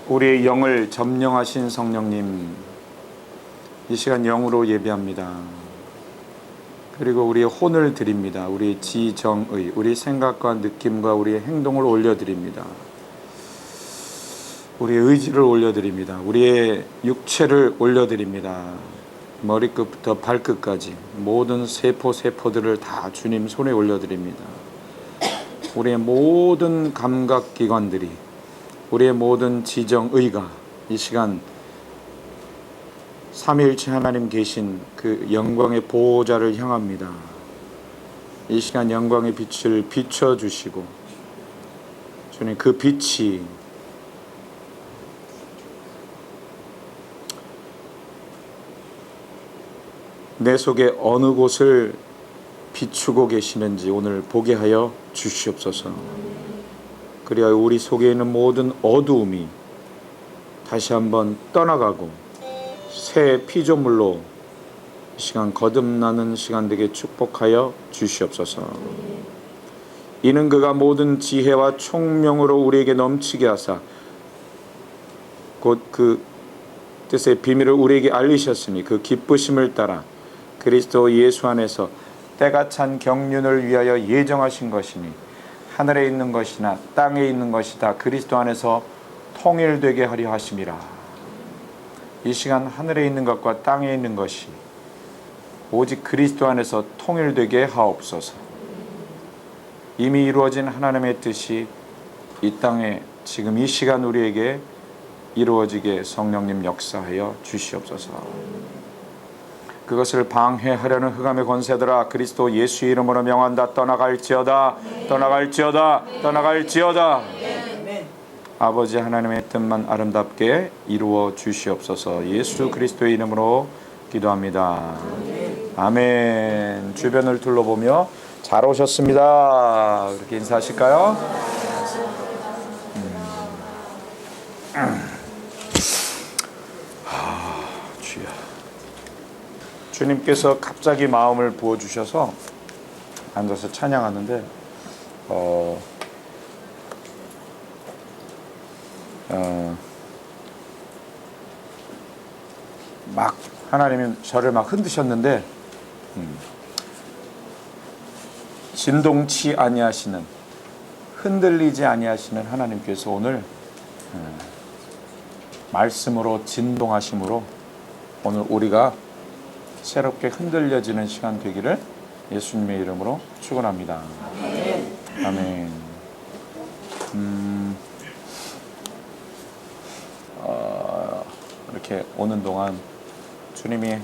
우리의 영을 점령하신 성령님, 이 시간 영으로 예배합니다. 그리고 우리의 혼을 드립니다. 우리의 지정의, 우리 생각과 느낌과 우리의 행동을 올려드립니다. 우리의 의지를 올려드립니다. 우리의 육체를 올려드립니다. 머리끝부터 발끝까지 모든 세포들을 다 주님 손에 올려드립니다. 우리의 모든 감각기관들이, 우리의 모든 지정의가 이 시간 삼위일체 하나님 계신 그 영광의 보호자를 향합니다. 이 시간 영광의 빛을 비춰주시고, 주님 그 빛이 내 속에 어느 곳을 비추고 계시는지 오늘 보게 하여 주시옵소서. 그리하여 우리 속에 있는 모든 어두움이 다시 한번 떠나가고 새 피조물로 이 시간 거듭나는 시간 되게 축복하여 주시옵소서. 이는 그가 모든 지혜와 총명으로 우리에게 넘치게 하사 곧 그 뜻의 비밀을 우리에게 알리셨으니 그 기쁘심을 따라 그리스도 예수 안에서 때가 찬 경륜을 위하여 예정하신 것이니 하늘에 있는 것이나 땅에 있는 것이 다 그리스도 안에서 통일되게 하려 하심이라. 이 시간 하늘에 있는 것과 땅에 있는 것이 오직 그리스도 안에서 통일되게 하옵소서. 이미 이루어진 하나님의 뜻이 이 땅에 지금 이 시간 우리에게 이루어지게 성령님 역사하여 주시옵소서. 그것을 방해하려는 흑암의 권세들아 그리스도 예수의 이름으로 명한다. 떠나갈지어다. 떠나갈지어다. 떠나갈지어다. 아버지 하나님의 뜻만 아름답게 이루어 주시옵소서. 예수 그리스도의 이름으로 기도합니다. 아멘. 주변을 둘러보며 잘 오셨습니다. 그렇게 인사하실까요? 주여. 주님께서 갑자기 마음을 부어주셔서 앉아서 찬양하는데 막 하나님이 저를 막 흔드셨는데 진동치 아니하시는, 흔들리지 아니하시는 하나님께서 오늘 말씀으로 진동하심으로 오늘 우리가 새롭게 흔들려지는 시간 되기를 예수님의 이름으로 축원합니다. 아멘. 이렇게 오는 동안 주님이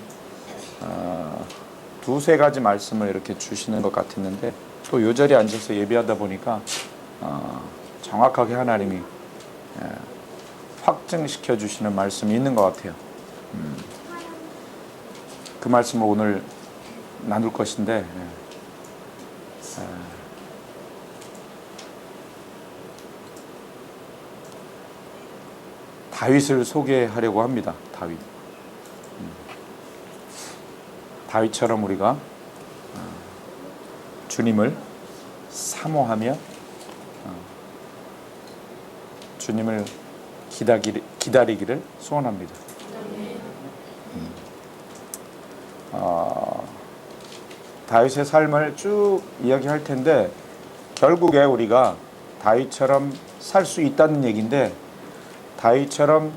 두세 가지 말씀을 이렇게 주시는 것 같았는데 또 요 자리에 앉아서 예배하다 보니까 정확하게 하나님이 확증시켜 주시는 말씀이 있는 것 같아요. 그 말씀을 오늘 나눌 것인데 다윗을 소개하려고 합니다. 다윗처럼 우리가 주님을 사모하며 주님을 기다리기를 소원합니다. 다윗의 삶을 쭉 이야기할 텐데 결국에 우리가 다윗처럼 살 수 있다는 얘기인데 다윗처럼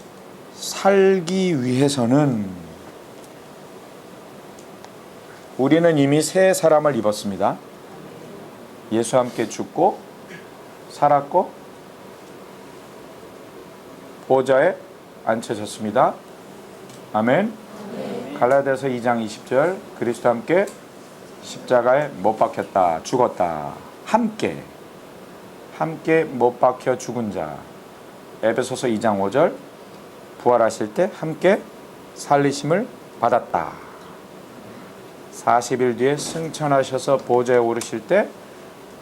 살기 위해서는 우리는 이미 새 사람을 입었습니다. 예수와 함께 죽고 살았고 보좌에 앉혀졌습니다. 아멘. 갈라디아서 2장 20절 그리스도와 함께 십자가에 못 박혔다. 죽었다. 함께 못 박혀 죽은 자. 에베소서 2장 5절 부활하실 때 함께 살리심을 받았다. 40일 뒤에 승천하셔서 보좌에 오르실 때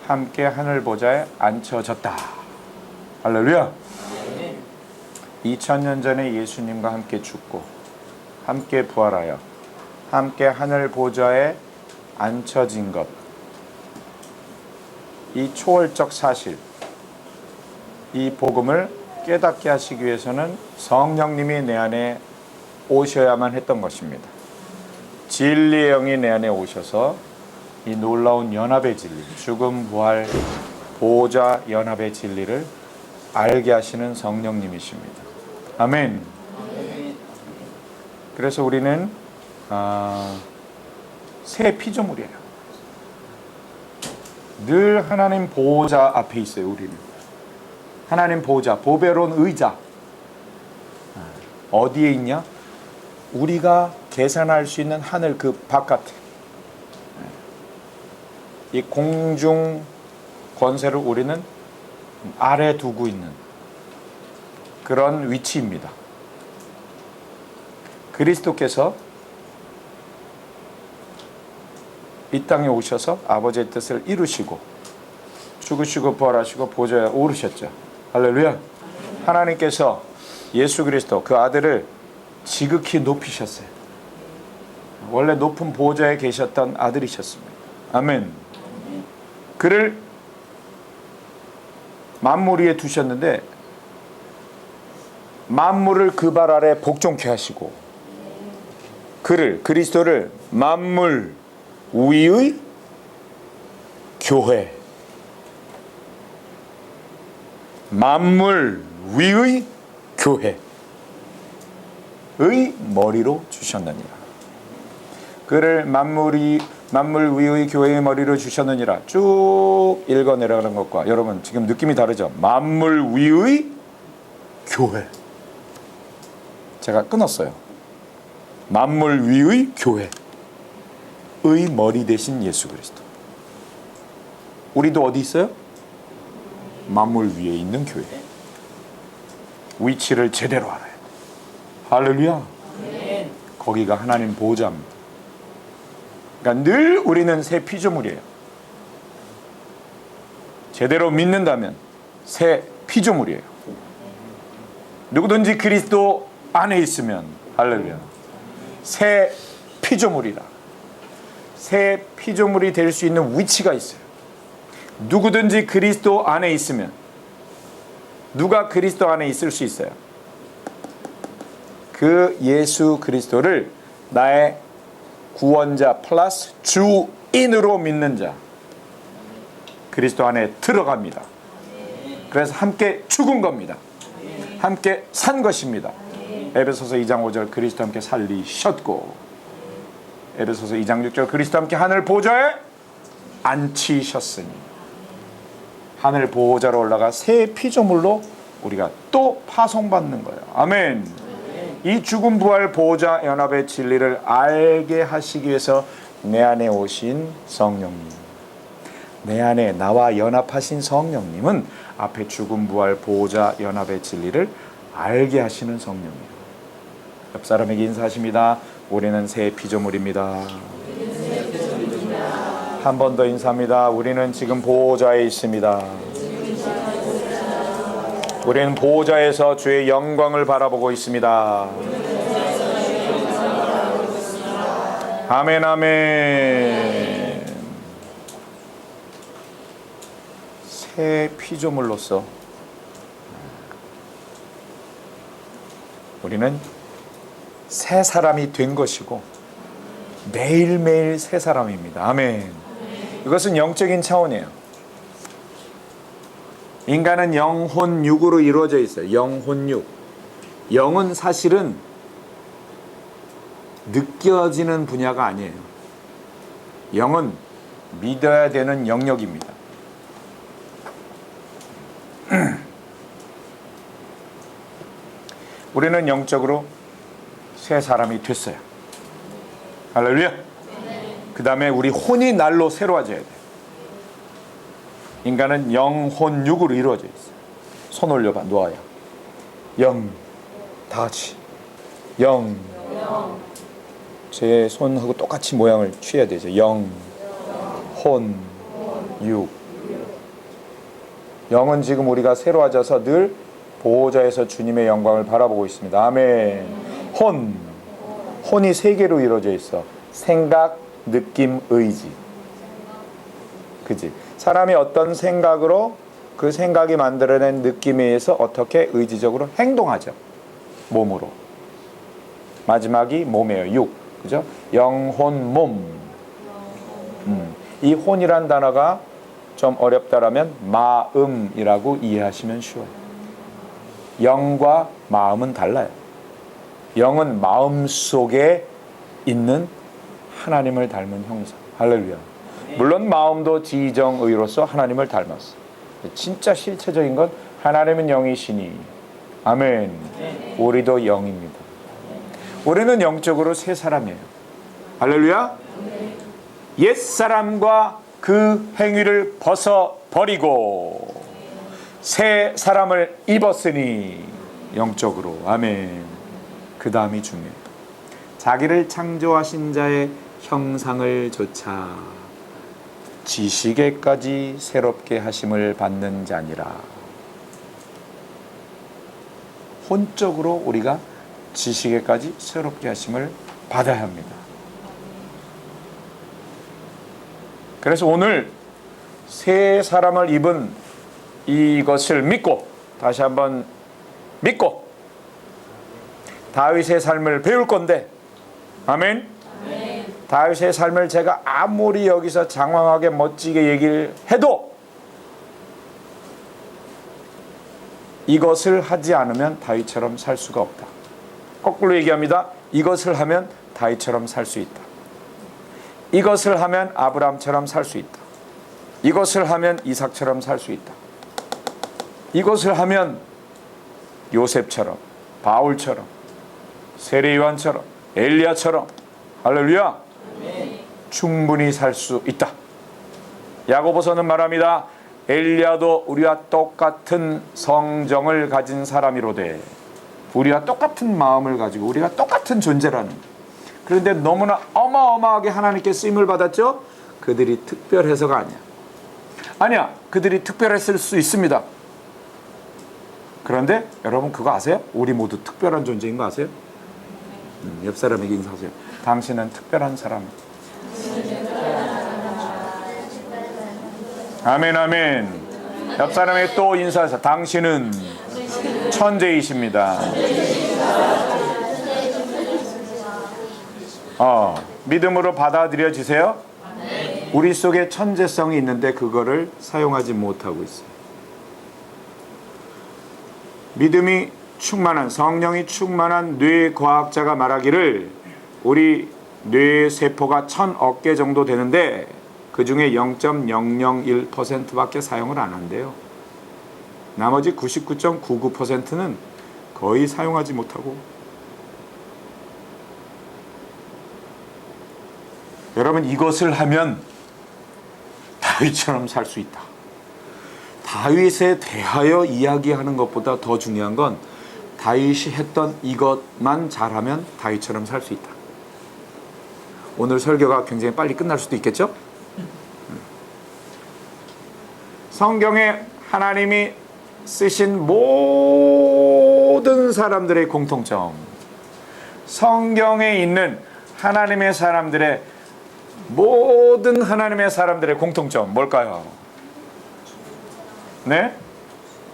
함께 하늘 보좌에 앉혀졌다. 할렐루야. 2000년 전에 예수님과 함께 죽고 함께 부활하여 함께 하늘 보좌에 앉혀진 것, 이 초월적 사실, 이 복음을 깨닫게 하시기 위해서는 성령님이 내 안에 오셔야만 했던 것입니다. 진리의 영이 내 안에 오셔서 이 놀라운 연합의 진리, 죽음 부활 보호자 연합의 진리를 알게 하시는 성령님이십니다. 아멘. 그래서 우리는 새 피조물이에요. 늘 하나님 보호자 앞에 있어요. 우리는 하나님 보호자, 보배로운 의자. 어디에 있냐? 우리가 계산할 수 있는 하늘 그 바깥에, 이 공중 권세를 우리는 아래 두고 있는 그런 위치입니다. 그리스도께서 이 땅에 오셔서 아버지의 뜻을 이루시고 죽으시고 부활하시고 보좌에 오르셨죠. 할렐루야. 하나님께서 예수 그리스도 그 아들을 지극히 높이셨어요. 원래 높은 보좌에 계셨던 아들이셨습니다. 아멘. 그를 만물 위에 두셨는데 만물을 그 발 아래 복종케 하시고 그를 그리스도를 만물 위의 교회, 만물 위의 교회의 머리로 주셨느니라. 그를 만물 위의 교회의 머리로 주셨느니라. 쭉 읽어 내려가는 것과 여러분 지금 느낌이 다르죠? 만물 위의 교회. 제가 끊었어요. 만물 위의 교회의 머리 대신 예수 그리스도. 우리도 어디 있어요? 만물 위에 있는 교회. 위치를 제대로 알아야 돼. 할렐루야. 거기가 하나님 보호자입니다. 그러니까 늘 우리는 새 피조물이에요. 제대로 믿는다면 새 피조물이에요. 누구든지 그리스도 안에 있으면 할렐루야. 새 피조물이라. 새 피조물이 될 수 있는 위치가 있어요. 누구든지 그리스도 안에 있으면 누가 그리스도 안에 있을 수 있어요? 그 예수 그리스도를 나의 구원자 플러스 주인으로 믿는 자 그리스도 안에 들어갑니다. 그래서 함께 죽은 겁니다. 함께 산 것입니다. 에베소서 2장 5절 그리스도 함께 살리셨고 에베소서 2장 6절 그리스도 함께 하늘 보좌에 앉히셨으니 하늘 보호자로 올라가 새 피조물로 우리가 또 파송받는 거예요. 아멘. 이 죽음 부활 보호자 연합의 진리를 알게 하시기 위해서 내 안에 오신 성령님, 내 안에 나와 연합하신 성령님은 앞에 죽음 부활 보호자 연합의 진리를 알게 하시는 성령이에요. 옆 사람에게 인사하십니다. 우리는 새 피조물입니다. 한 번 더 인사합니다. 우리는 지금 보호자에 있습니다. 우리는 보호자에서 주의 영광을 바라보고 있습니다. 아멘, 아멘. 새 피조물로서 우리는 새 사람이 된 것이고 매일매일 새 사람입니다. 아멘. 이것은 영적인 차원이에요. 인간은 영혼 육으로 이루어져 있어요. 영혼 육. 영은 사실은 느껴지는 분야가 아니에요. 영은 믿어야 되는 영역입니다. 우리는 영적으로 새 사람이 됐어요. 할렐루야. 그 다음에 우리 혼이 날로 새로워져야 돼요. 인간은 영혼 육으로 이루어져 있어요. 손 올려봐. 놓아요. 영. 다 같이. 영. 제 손하고 똑같이 모양을 취해야 되죠. 영. 혼. 육. 영은 지금 우리가 새로워져서 늘 보호자에서 주님의 영광을 바라보고 있습니다. 아멘. 혼이 세 개로 이루어져 있어. 생각, 느낌, 의지. 그지? 사람이 어떤 생각으로 그 생각이 만들어낸 느낌에 의해서 어떻게 의지적으로 행동하죠. 몸으로. 마지막이 몸이에요. 육. 그죠? 영혼, 몸. 이 혼이란 단어가 좀 어렵다라면 마음이라고 이해하시면 쉬워요. 영과 마음은 달라요. 영은 마음 속에 있는 하나님을 닮은 형상. 할렐루야. 물론 마음도 지정의로서 하나님을 닮았어. 진짜 실체적인 건 하나님은 영이시니. 아멘. 우리도 영입니다. 우리는 영적으로 새 사람이에요. 할렐루야. 옛사람과 그 행위를 벗어버리고 새 사람을 입었으니 영적으로. 아멘. 그 다음이 중요해요. 자기를 창조하신 자의 형상을 조차 지식에까지 새롭게 하심을 받는 자니라. 혼적으로 우리가 지식에까지 새롭게 하심을 받아야 합니다. 그래서 오늘 새 사람을 입은 이것을 믿고, 다시 한번 믿고 다윗의 삶을 배울 건데, 아멘. 다윗의 삶을 제가 아무리 여기서 장황하게 멋지게 얘기를 해도 이것을 하지 않으면 다윗처럼 살 수가 없다. 거꾸로 얘기합니다. 이것을 하면 다윗처럼 살 수 있다. 이것을 하면 아브라함처럼 살 수 있다. 이것을 하면 이삭처럼 살 수 있다. 이것을 하면 요셉처럼, 바울처럼, 세례요한처럼, 엘리야처럼, 할렐루야, 충분히 살 수 있다. 야고보서는 말합니다. 엘리야도 우리와 똑같은 성정을 가진 사람이로되, 우리와 똑같은 마음을 가지고 우리가 똑같은 존재라는. 그런데 너무나 어마어마하게 하나님께 쓰임을 받았죠. 그들이 특별해서가 아니야. 아니야, 그들이 특별했을 수 있습니다. 그런데 여러분 그거 아세요? 우리 모두 특별한 존재인 거 아세요? 옆 사람에게 인사하세요. 당신은 특별한 사람. 아멘, 아멘. 옆 사람에게 또 인사하세요. 당신은 천재이십니다. 믿음으로 받아들여지세요. 우리 속에 천재성이 있는데 그거를 사용하지 못하고 있어요. 믿음이 충만한, 성령이 충만한 뇌과학자가 말하기를 우리 뇌 세포가 1000억 개 정도 되는데 그 중에 0.001%밖에 사용을 안 한대요. 나머지 99.99%는 거의 사용하지 못하고. 여러분 이것을 하면 다윗처럼 살 수 있다. 다윗에 대하여 이야기하는 것보다 더 중요한 건 다윗이 했던 이것만 잘하면 다윗처럼 살 수 있다. 오늘 설교가 굉장히 빨리 끝날 수도 있겠죠? 성경에 하나님이 쓰신 모든 사람들의 공통점, 성경에 있는 하나님의 사람들의 모든 하나님의 사람들의 공통점 뭘까요? 네?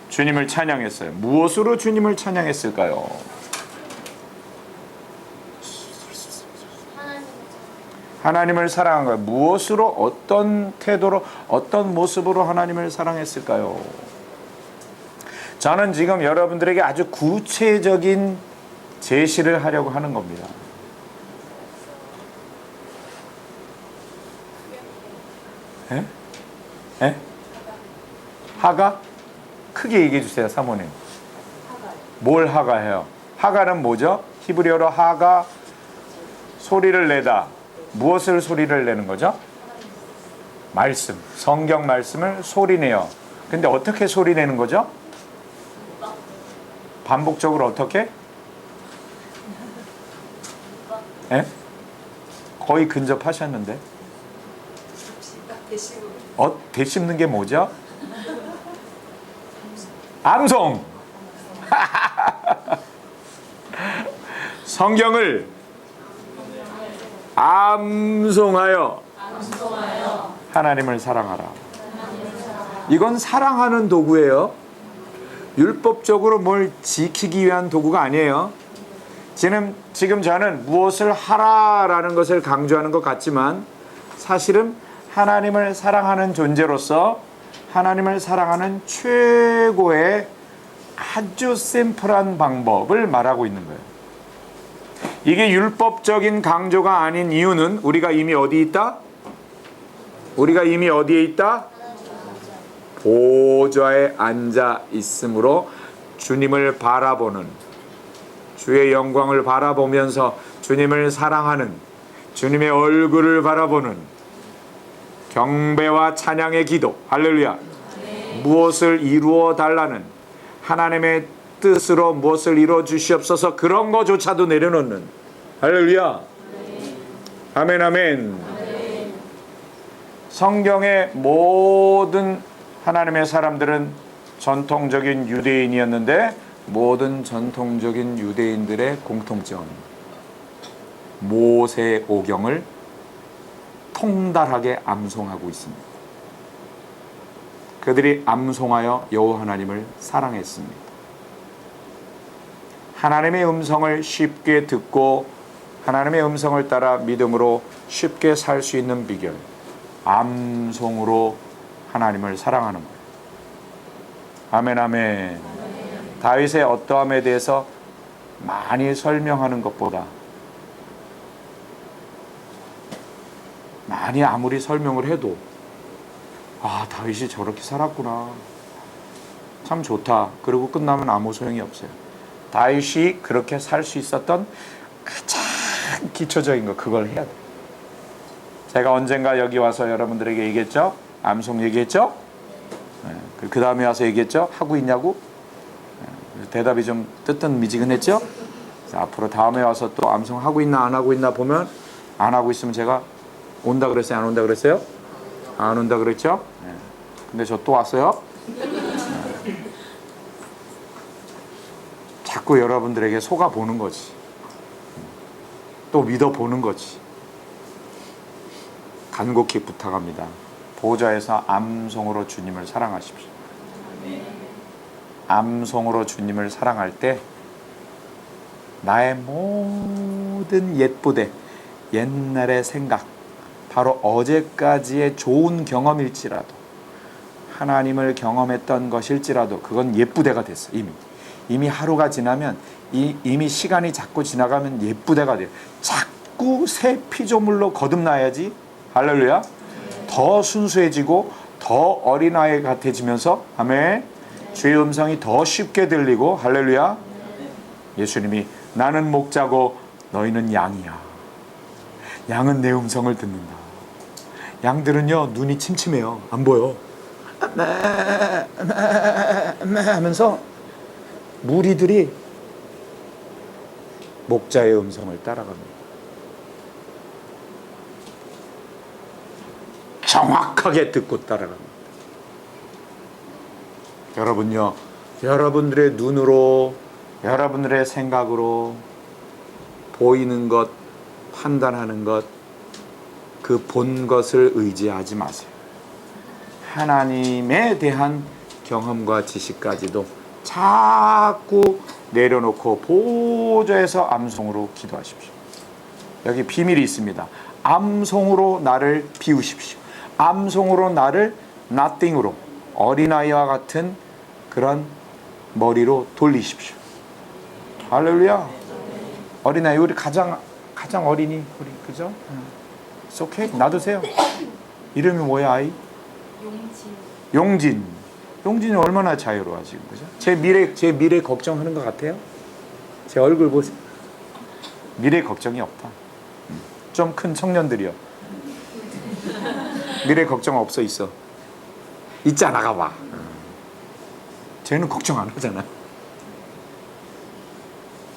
주님을 찬양했어요. 무엇으로 주님을 찬양했을까요? 하나님을 사랑한 거예요. 무엇으로, 어떤 태도로, 어떤 모습으로 하나님을 사랑했을까요? 저는 지금 여러분들에게 아주 구체적인 제시를 하려고 하는 겁니다. 에? 에? 하가? 크게 얘기해 주세요, 사모님. 뭘 하가해요? 하가는 뭐죠? 히브리어로 하가, 소리를 내다. 무엇을 소리를 내는 거죠? 말씀, 성경 말씀을 소리내요. 근데 어떻게 소리내는 거죠? 반복적으로 어떻게? 에? 거의 근접하셨는데. 되씹는 게 뭐죠? 암송. 성경을 암송하여 하나님을 사랑하라. 이건 사랑하는 도구예요. 율법적으로 뭘 지키기 위한 도구가 아니에요. 지금 저는 무엇을 하라라는 것을 강조하는 것 같지만 사실은 하나님을 사랑하는 존재로서 하나님을 사랑하는 최고의 아주 심플한 방법을 말하고 있는 거예요. 이게 율법적인 강조가 아닌 이유는 우리가 이미 어디 있다? 우리가 이미 어디에 있다? 보좌에 앉아 있으므로 주님을 바라보는, 주의 영광을 바라보면서 주님을 사랑하는, 주님의 얼굴을 바라보는 경배와 찬양의 기도. 할렐루야. 무엇을 이루어 달라는 하나님의 뜻으로 무엇을 이루어 주시옵소서, 그런 거조차도 내려놓는. 할렐루야. 아멘, 아멘. 성경의 모든 하나님의 사람들은 전통적인 유대인이었는데 모든 전통적인 유대인들의 공통점, 모세 오경을 통달하게 암송하고 있습니다. 그들이 암송하여 여호와 하나님을 사랑했습니다. 하나님의 음성을 쉽게 듣고 하나님의 음성을 따라 믿음으로 쉽게 살 수 있는 비결, 암송으로 하나님을 사랑하는 거예요. 아멘, 아멘. 다윗의 어떠함에 대해서 많이 설명하는 것보다 많이 아무리 설명을 해도 다윗이 저렇게 살았구나, 참 좋다, 그리고 끝나면 아무 소용이 없어요. 다윗이 그렇게 살 수 있었던 가장 기초적인 거, 그걸 해야 돼요. 제가 언젠가 여기 와서 여러분들에게 얘기했죠? 암송 얘기했죠? 그 다음에 와서 얘기했죠? 하고 있냐고? 대답이 좀 뜨뜻미지근했죠? 앞으로 다음에 와서 또 암송 하고 있나 안 하고 있나 보면, 안 하고 있으면 제가 온다 그랬어요? 안 온다 그랬어요? 안 온다 그랬죠? 근데 저 또 왔어요? 자꾸 여러분들에게 속아 보는 거지. 또 믿어 보는 거지. 간곡히 부탁합니다. 보좌에서 암송으로 주님을 사랑하십시오. 암송으로 주님을 사랑할 때 나의 모든 옛부대, 옛날의 생각, 바로 어제까지의 좋은 경험일지라도, 하나님을 경험했던 것일지라도 그건 옛부대가 됐어. 이미 하루가 지나면, 이미 시간이 자꾸 지나가면 옛부대가 돼요. 자꾸 새 피조물로 거듭나야지, 할렐루야, 더 순수해지고 더 어린아이 같아지면서, 아멘, 주의 음성이 더 쉽게 들리고, 할렐루야. 예수님이 나는 목자고 너희는 양이야. 양은 내 음성을 듣는다. 양들은요, 눈이 침침해요. 안 보여. 하면서 무리들이 목자의 음성을 따라갑니다. 정확하게 듣고 따라갑니다. 여러분요, 여러분들의 눈으로, 여러분들의 생각으로 보이는 것, 판단하는 것, 그 본 것을 의지하지 마세요. 하나님에 대한 경험과 지식까지도 자꾸 내려놓고 보좌에서 암송으로 기도하십시오. 여기 비밀이 있습니다. 암송으로 나를 비우십시오. 암송으로 나를 nothing으로, 어린아이와 같은 그런 머리로 돌리십시오. 할렐루야. 어린아이, 우리 가장 어린이, 우리, 그죠? It's okay. 놔두세요. 이름이 뭐야, 아이? 용진. 용진이 얼마나 자유로워 지금, 그죠? 제 미래 걱정하는 것 같아요? 제 얼굴 보세요. 미래 걱정이 없다. 좀 큰 청년들이요. 미래 걱정 없어 있어. 있잖아, 가봐. 쟤는 걱정 안 하잖아.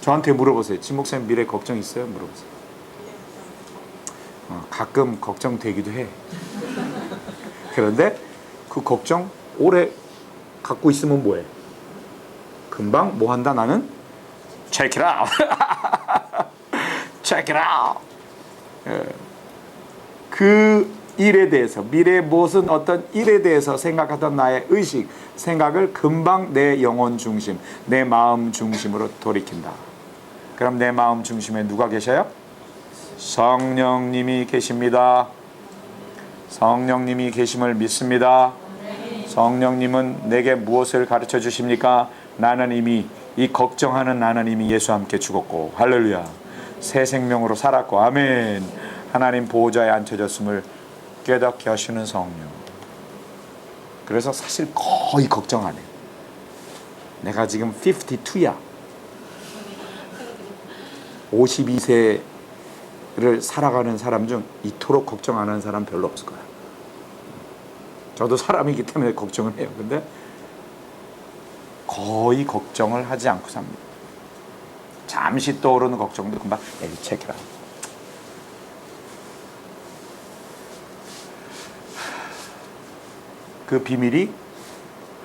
저한테 물어보세요. 진 목사님 미래 걱정 있어요? 물어보세요. 가끔 걱정되기도 해. 그런데 그 걱정 오래 갖고 있으면 뭐해? 금방 뭐 한다 나는? Check it out. Check it out. 그 일에 대해서, 미래의 무슨 어떤 일에 대해서 생각하던 나의 의식, 생각을 금방 내 영혼 중심, 내 마음 중심으로 돌이킨다. 그럼 내 마음 중심에 누가 계셔요? 성령님이 계십니다. 성령님이 계심을 믿습니다. 성령님은 내게 무엇을 가르쳐 주십니까? 나는 이미, 이 걱정하는 나는 이미 예수와 함께 죽었고, 할렐루야, 새 생명으로 살았고, 아멘. 하나님 보호자에 앉혀졌음을 깨닫게 하시는 성령. 그래서 사실 거의 걱정 안 해. 내가 지금 52야. 52세를 살아가는 사람 중 이토록 걱정 안 하는 사람 별로 없을 거야. 저도 사람이기 때문에 걱정을 해요. 근데 거의 걱정을 하지 않고 삽니다. 잠시 떠오르는 걱정도 금방 에이 체크라. 그 비밀이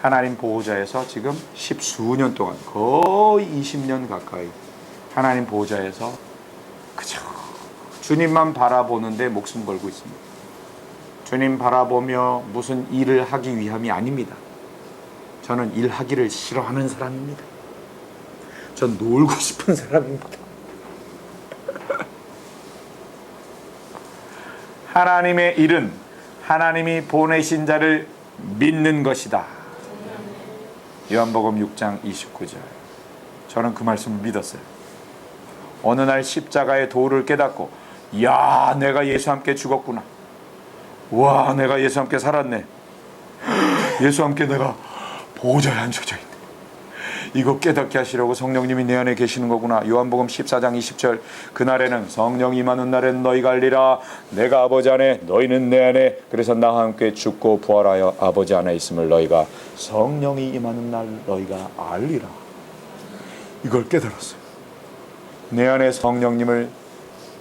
하나님 보호자에서 지금 10수년 동안, 거의 20년 가까이 하나님 보호자에서 그저 주님만 바라보는데 목숨 걸고 있습니다. 주님 바라보며 무슨 일을 하기 위함이 아닙니다. 저는 일하기를 싫어하는 사람입니다. 전 놀고 싶은 사람입니다. 하나님의 일은 하나님이 보내신 자를 믿는 것이다. 요한복음 6장 29절. 저는 그 말씀을 믿었어요. 어느 날 십자가의 도를 깨닫고, 야, 내가 예수와 함께 죽었구나. 와, 내가 예수와 함께 살았네. 예수와 함께 내가 보호자에 앉혀져 있네. 이거 깨닫게 하시려고 성령님이 내 안에 계시는 거구나. 요한복음 14장 20절. 그날에는 성령 임하는 날엔 너희가 알리라. 내가 아버지 안에, 너희는 내 안에. 그래서 나와 함께 죽고 부활하여 아버지 안에 있음을 너희가, 성령이 임하는 날 너희가 알리라. 이걸 깨달았어요. 내 안에 성령님을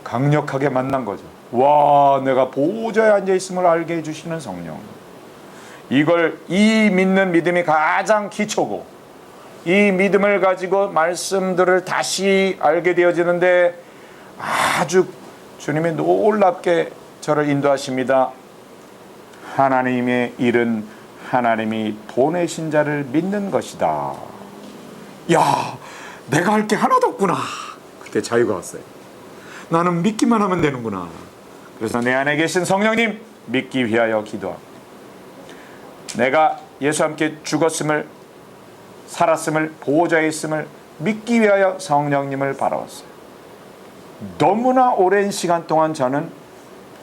강력하게 만난 거죠. 와, 내가 보호자에 앉아 있음을 알게 해주시는 성령. 이걸, 이 믿는 믿음이 가장 기초고, 이 믿음을 가지고 말씀들을 다시 알게 되어지는데 아주 주님이 놀랍게 저를 인도하십니다. 하나님의 일은 하나님이 보내신 자를 믿는 것이다. 야, 내가 할 게 하나도 없구나. 그때 자유가 왔어요. 나는 믿기만 하면 되는구나. 그래서 내 안에 계신 성령님 믿기 위하여 기도합니다. 내가 예수와 함께 죽었음을, 살았음을, 보호자에 있음을 믿기 위하여 성령님을 바라왔어요. 너무나 오랜 시간 동안 저는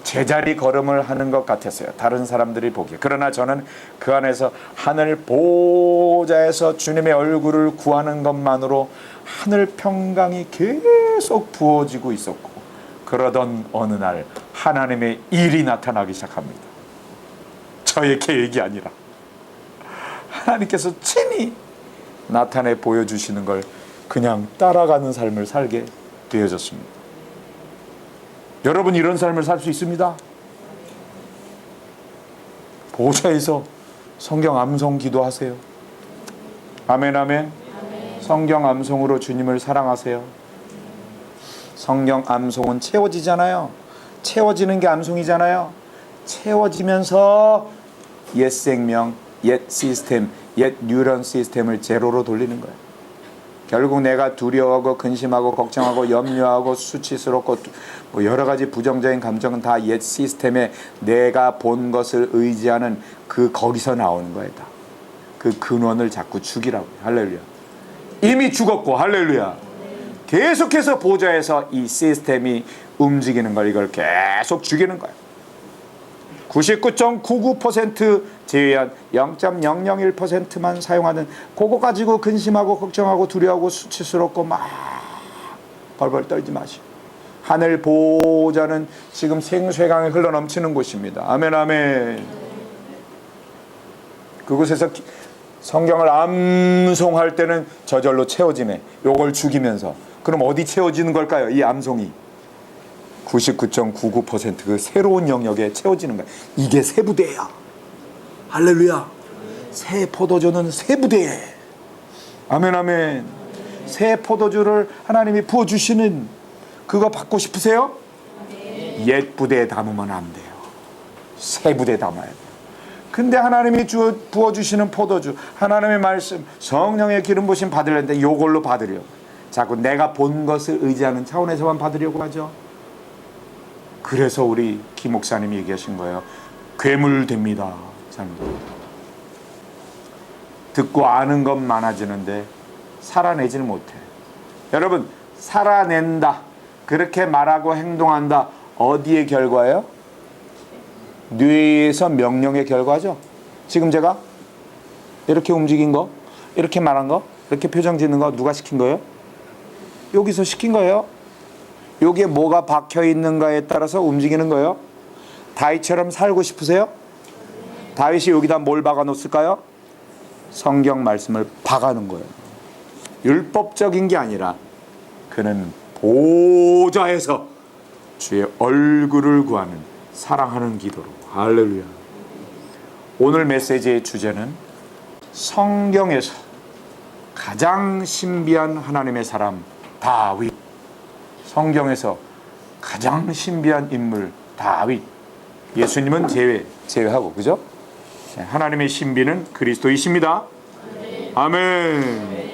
제자리 걸음을 하는 것 같았어요. 다른 사람들이 보기에. 그러나 저는 그 안에서 하늘 보호자에서 주님의 얼굴을 구하는 것만으로 하늘 평강이 계속 부어지고 있었고, 그러던 어느 날 하나님의 일이 나타나기 시작합니다. 저의 계획이 아니라 하나님께서 친히 나타내 보여주시는 걸 그냥 따라가는 삶을 살게 되어졌습니다. 여러분, 이런 삶을 살 수 있습니다. 보호자에서 성경 암송 기도하세요. 아멘, 아멘. 성경 암송으로 주님을 사랑하세요. 성경 암송은 채워지잖아요. 채워지는 게 암송이잖아요. 채워지면서 옛 생명, 옛 시스템, 옛 뉴런 시스템을 제로로 돌리는 거예요. 결국 내가 두려워하고 근심하고 걱정하고 염려하고 수치스럽고 뭐 여러 가지 부정적인 감정은 다 옛 시스템에 내가 본 것을 의지하는 그 거기서 나오는 거예요. 다. 그 근원을 자꾸 죽이라고. 할렐루야. 이미 죽었고, 할렐루야. 계속해서 보좌에서 이 시스템이 움직이는 걸, 이걸 계속 죽이는 거예요. 99.99% 제외한 0.001%만 사용하는, 그거 가지고 근심하고 걱정하고 두려워하고 수치스럽고 막 벌벌 떨지 마시고, 하늘 보호자는 지금 생수강이 흘러넘치는 곳입니다. 아멘, 아멘. 그곳에서 성경을 암송할 때는 저절로 채워지네. 요걸 죽이면서. 그럼 어디 채워지는 걸까요? 이 암송이 99.99% 그 새로운 영역에 채워지는 거야. 이게 새 부대야. 할렐루야. 새 포도주는 새 부대에. 아멘, 아멘. 새 포도주를 하나님이 부어주시는, 그거 받고 싶으세요? 옛 부대에 담으면 안 돼요. 세 부대 담아야 돼요. 근데 하나님이 부어주시는 포도주, 하나님의 말씀, 성령의 기름 부심 받으려는데 요걸로 받으려고 자꾸 내가 본 것을 의지하는 차원에서만 받으려고 하죠. 그래서 우리 김 목사님이 얘기하신 거예요. 괴물됩니다. 듣고 아는 것 많아지는데 살아내지를 못해. 여러분, 살아낸다, 그렇게 말하고 행동한다, 어디의 결과예요? 뇌에서 명령의 결과죠. 지금 제가 이렇게 움직인 거, 이렇게 말한 거, 이렇게 표정 짓는 거 누가 시킨 거예요? 여기서 시킨 거예요. 여기에 뭐가 박혀 있는가에 따라서 움직이는 거예요. 다윗처럼 살고 싶으세요? 다윗이 여기다 뭘 박아 놓았을까요? 성경 말씀을 박아 놓은 거예요. 율법적인 게 아니라 그는 보좌에서 주의 얼굴을 구하는 사랑하는 기도로. 할렐루야. 오늘 메시지의 주제는 성경에서 가장 신비한 하나님의 사람 다윗. 성경에서 가장 신비한 인물 다윗. 예수님은 제외하고, 그죠? 하나님의 신비는 그리스도이십니다. 아멘.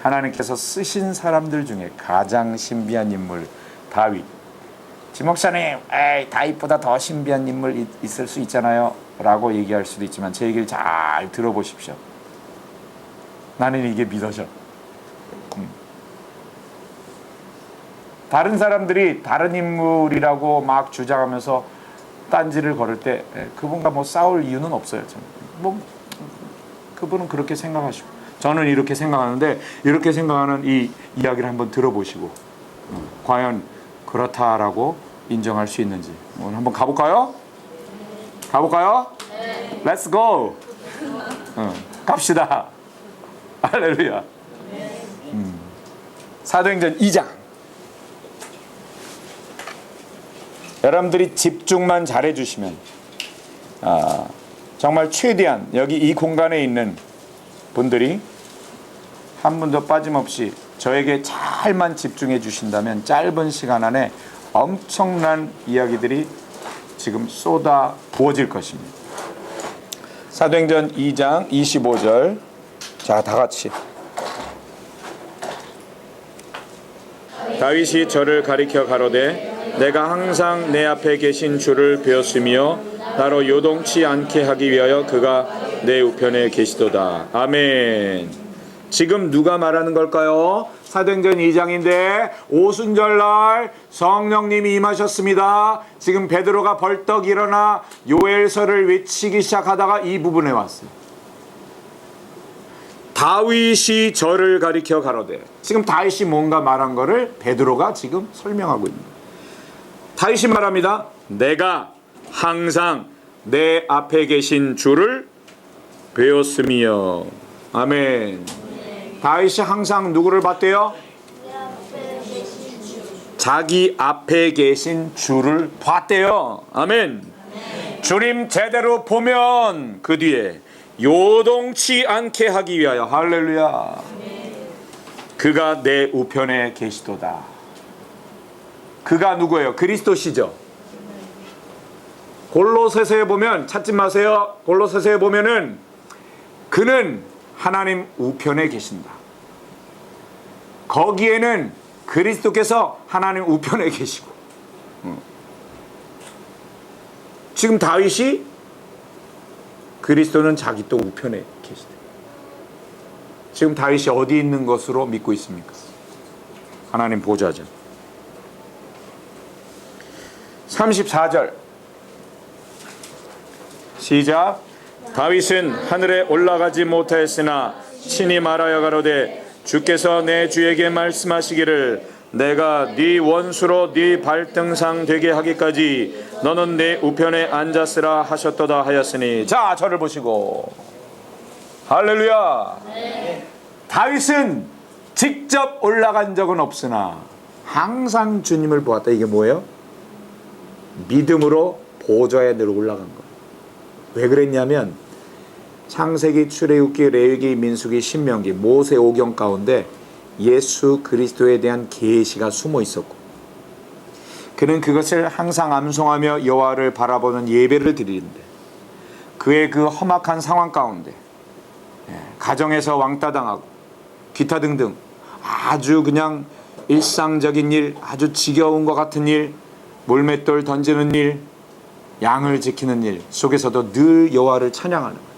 하나님께서 쓰신 사람들 중에 가장 신비한 인물 다윗. 지 목사님, 다윗보다 더 신비한 인물 있을 수 있잖아요 라고 얘기할 수도 있지만 제 얘기를 잘 들어보십시오. 나는 이게 믿어져. 다른 사람들이 다른 인물이라고 막 주장하면서 딴지를 걸을 때 그분과 뭐 싸울 이유는 없어요. 그분은 그렇게 생각하시고 저는 이렇게 생각하는데, 이렇게 생각하는 이 이야기를 한번 들어보시고 과연 그렇다라고 인정할 수 있는지 오늘 한번 가볼까요? 가볼까요? 네. Let's go. 갑시다. 할렐루야. 사도행전 2장. 여러분들이 집중만 잘해주시면 정말 최대한 여기 이 공간에 있는 분들이 한 분도 빠짐없이 저에게 잘만 집중해 주신다면 짧은 시간 안에 엄청난 이야기들이 지금 쏟아 부어질 것입니다. 사도행전 2장 25절. 자, 다 같이. 다윗이 저를 가리켜 가로되 내가 항상 내 앞에 계신 주를 배웠으며 나로 요동치 않게 하기 위하여 그가 내 우편에 계시도다. 아멘. 지금 누가 말하는 걸까요? 사도행전 2장인데 오순절날 성령님이 임하셨습니다. 지금 베드로가 벌떡 일어나 요엘서를 외치기 시작하다가 이 부분에 왔어요. 다윗이 저를 가리켜 가로되. 지금 다윗이 뭔가 말한 거를 베드로가 지금 설명하고 있는 거예요. 다윗이 말합니다. 내가 항상 내 앞에 계신 주를 배웠으며. 아멘. 다윗이 항상 누구를 봤대요? 자기 앞에 계신 주를 봤대요. 아멘. 주님 제대로 보면 그 뒤에 요동치 않게 하기 위하여. 할렐루야. 그가 내 우편에 계시도다. 그가 누구예요? 그리스도시죠. 골로새서에 보면, 찾지 마세요. 골로새서에 보면은 그는 하나님 우편에 계신다. 거기에는 그리스도께서 하나님 우편에 계시고, 지금 다윗이 그리스도는 자기 또 우편에 계시다. 지금 다윗이 어디 있는 것으로 믿고 있습니까? 하나님 보좌죠. 34절 시작. 다윗은 하늘에 올라가지 못하였으나 친히 말하여 가로되 주께서 내 주에게 말씀하시기를 내가 네 원수로 네 발등상 되게 하기까지 너는 내 우편에 앉았으라 하셨도다 하였으니. 자, 저를 보시고. 할렐루야. 네. 다윗은 직접 올라간 적은 없으나 항상 주님을 보았다. 이게 뭐예요? 믿음으로 보좌에 늘 올라간 거예요. 왜 그랬냐면 창세기, 출애굽기, 레위기, 민수기, 신명기, 모세 오경 가운데 예수 그리스도에 대한 계시가 숨어 있었고, 그는 그것을 항상 암송하며 여호와를 바라보는 예배를 드리는데 그의 그 험악한 상황 가운데 가정에서 왕따 당하고 기타 등등 아주 그냥 일상적인 일, 아주 지겨운 것 같은 일, 물맷돌 던지는 일, 양을 지키는 일 속에서도 늘 여호와를 찬양하는 거예요.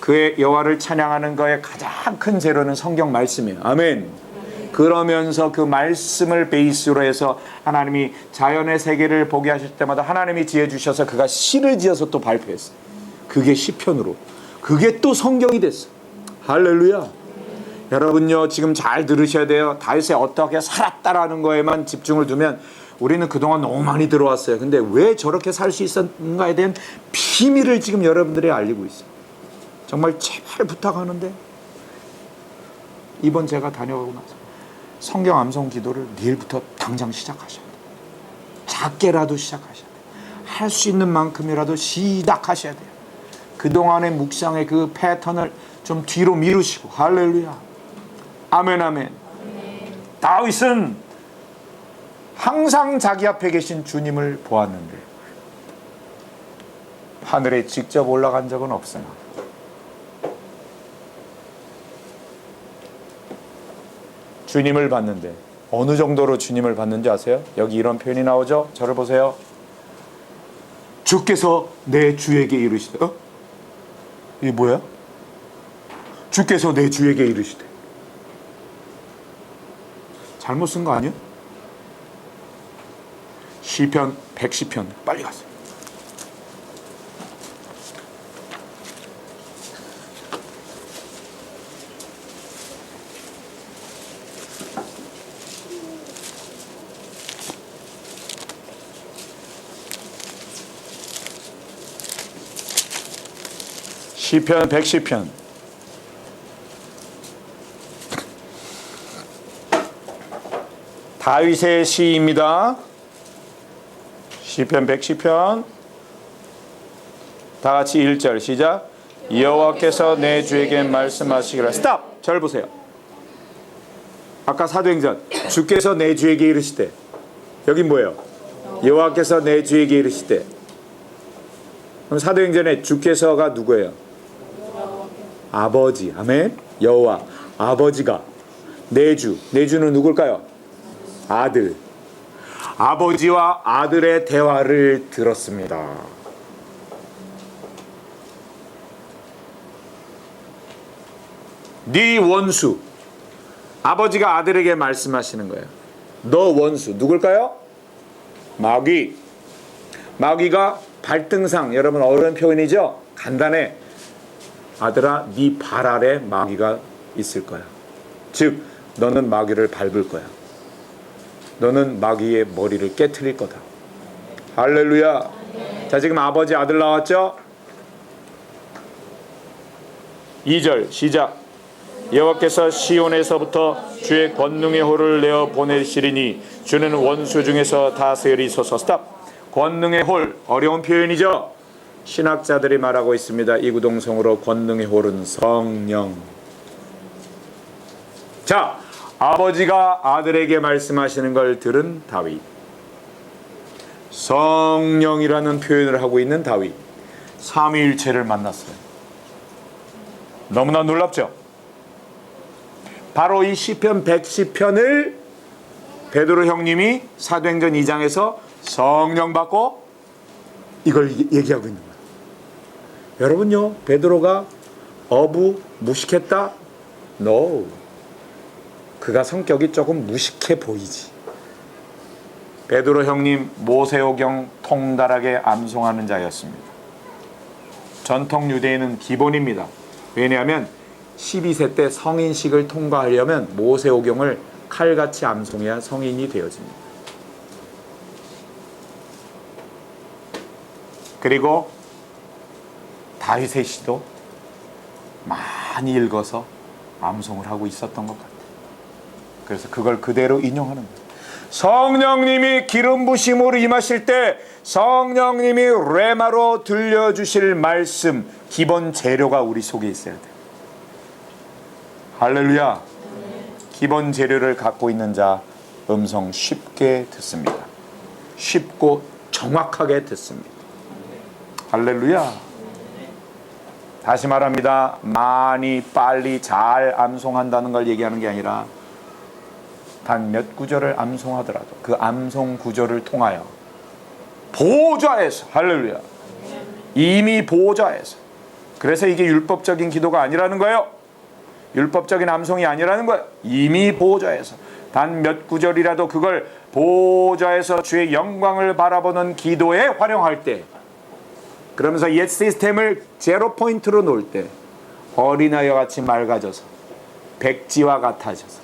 그의 여호와를 찬양하는 거에 가장 큰 재료는 성경 말씀이에요. 아멘. 그러면서 그 말씀을 베이스로 해서 하나님이 자연의 세계를 보게 하실 때마다 하나님이 지어 주셔서 그가 시를 지어서 또 발표했어요. 그게 시편으로, 그게 또 성경이 됐어. 할렐루야. 여러분요, 지금 잘 들으셔야 돼요. 다윗이 어떻게 살았다라는 거에만 집중을 두면 우리는 그동안 너무 많이 들어왔어요. 근데 왜 저렇게 살 수 있었는가에 대한 비밀을 지금 여러분들이 알리고 있어요. 정말 제발 부탁하는데 이번 제가 다녀가고 나서 성경 암송 기도를 내일부터 당장 시작하셔야 돼요. 작게라도 시작하셔야 돼요. 할 수 있는 만큼이라도 시작하셔야 돼요. 그동안의 묵상의 그 패턴을 좀 뒤로 미루시고. 할렐루야. 아멘 아멘. 다윗은 항상 자기 앞에 계신 주님을 보았는데 하늘에 직접 올라간 적은 없으나 주님을 봤는데 어느 정도로 주님을 봤는지 아세요? 여기 이런 표현이 나오죠? 저를 보세요. 주께서 내 주에게 이르시되. 이게 뭐야? 주께서 내 주에게 이르시되. 잘못 쓴 거 아니야? 시편 110편 빨리 가세요. 시편 110편 다윗의 시입니다. 시편 110편 다 같이 1절 시작. 여호와께서 내 주에게 말씀하시기를. 스탑! 절 보세요. 아까 사도행전 주께서 내 주에게 이르시되, 여긴 뭐예요? 여호와께서 내 주에게 이르시되. 그럼 사도행전에 주께서가 누구예요? 아버지. 아멘. 여호와 아버지가 내 주, 내 주는 누굴까요? 아들. 아버지와 아들의 대화를 들었습니다. 네 원수. 아버지가 아들에게 말씀하시는 거예요. 너 원수 누굴까요? 마귀. 마귀가 발등상, 여러분 어려운 표현이죠? 간단해. 아들아, 네 발 아래 마귀가 있을 거야. 즉 너는 마귀를 밟을 거야. 너는 마귀의 머리를 깨트릴 거다. 할렐루야. 자, 지금 아버지 아들 나왔죠? 2절 시작. 여호와께서 시온에서부터 주의 권능의 홀을 내어 보내시리니 주는 원수 중에서 다스리소서. 스탑. 권능의 홀, 어려운 표현이죠? 신학자들이 말하고 있습니다. 이구동성으로 권능의 홀은 성령. 자, 아버지가 아들에게 말씀하시는 걸 들은 다윗, 성령이라는 표현을 하고 있는 다윗, 삼위일체를 만났어요. 너무나 놀랍죠? 바로 이 시편 110편을 베드로 형님이 사도행전 2장에서 성령 받고 이걸 얘기하고 있는 거예요. 여러분요, 베드로가 무식했다? No. 그가 성격이 조금 무식해 보이지. 베드로 형님 모세오경 통달하게 암송하는 자였습니다. 전통 유대인은 기본입니다. 왜냐하면 12세 때 성인식을 통과하려면 모세오경을 칼같이 암송해야 성인이 되어집니다. 그리고 다윗의 시도 많이 읽어서 암송을 하고 있었던 것 같아요. 그래서 그걸 그대로 인용하는 거예요. 성령님이 기름 부심으로 임하실 때 성령님이 레마로 들려주실 말씀, 기본 재료가 우리 속에 있어야 돼요. 할렐루야. 기본 재료를 갖고 있는 자 음성 쉽게 듣습니다. 쉽고 정확하게 듣습니다. 할렐루야. 다시 말합니다. 많이 빨리 잘 암송한다는 걸 얘기하는 게 아니라 단 몇 구절을 암송하더라도 그 암송 구절을 통하여 보좌에서, 할렐루야, 이미 보좌에서, 그래서 이게 율법적인 기도가 아니라는 거예요. 율법적인 암송이 아니라는 거예요. 이미 보좌에서 단 몇 구절이라도 그걸 보좌에서 주의 영광을 바라보는 기도에 활용할 때, 그러면서 옛 시스템을 제로 포인트로 놓을 때 어린아이와 같이 맑아져서 백지와 같아져서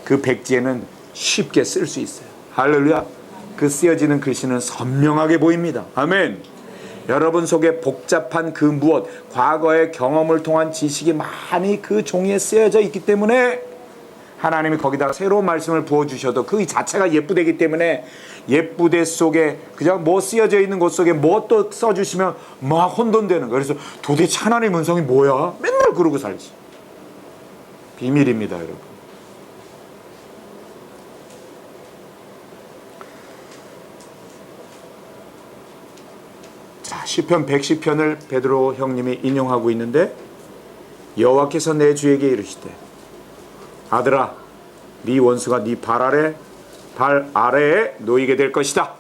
그 백지에는 쉽게 쓸 수 있어요. 할렐루야. 그 쓰여지는 글씨는 선명하게 보입니다. 아멘. 여러분 속에 복잡한 그 무엇, 과거의 경험을 통한 지식이 많이 그 종이에 쓰여져 있기 때문에 하나님이 거기다가 새로운 말씀을 부어주셔도 그 자체가 예쁘되기 때문에 예쁘대 속에 그냥 뭐 쓰여져 있는 것 속에 뭐 또 써주시면 막 혼돈되는 거예요. 그래서 도대체 하나님의 음성이 뭐야? 맨날 그러고 살지. 비밀입니다, 여러분. 자, 시편 110편을 베드로 형님이 인용하고 있는데, 여호와께서 내 주에게 이르시되 아들아, 네 원수가 네 발 아래에 놓이게 될 것이다.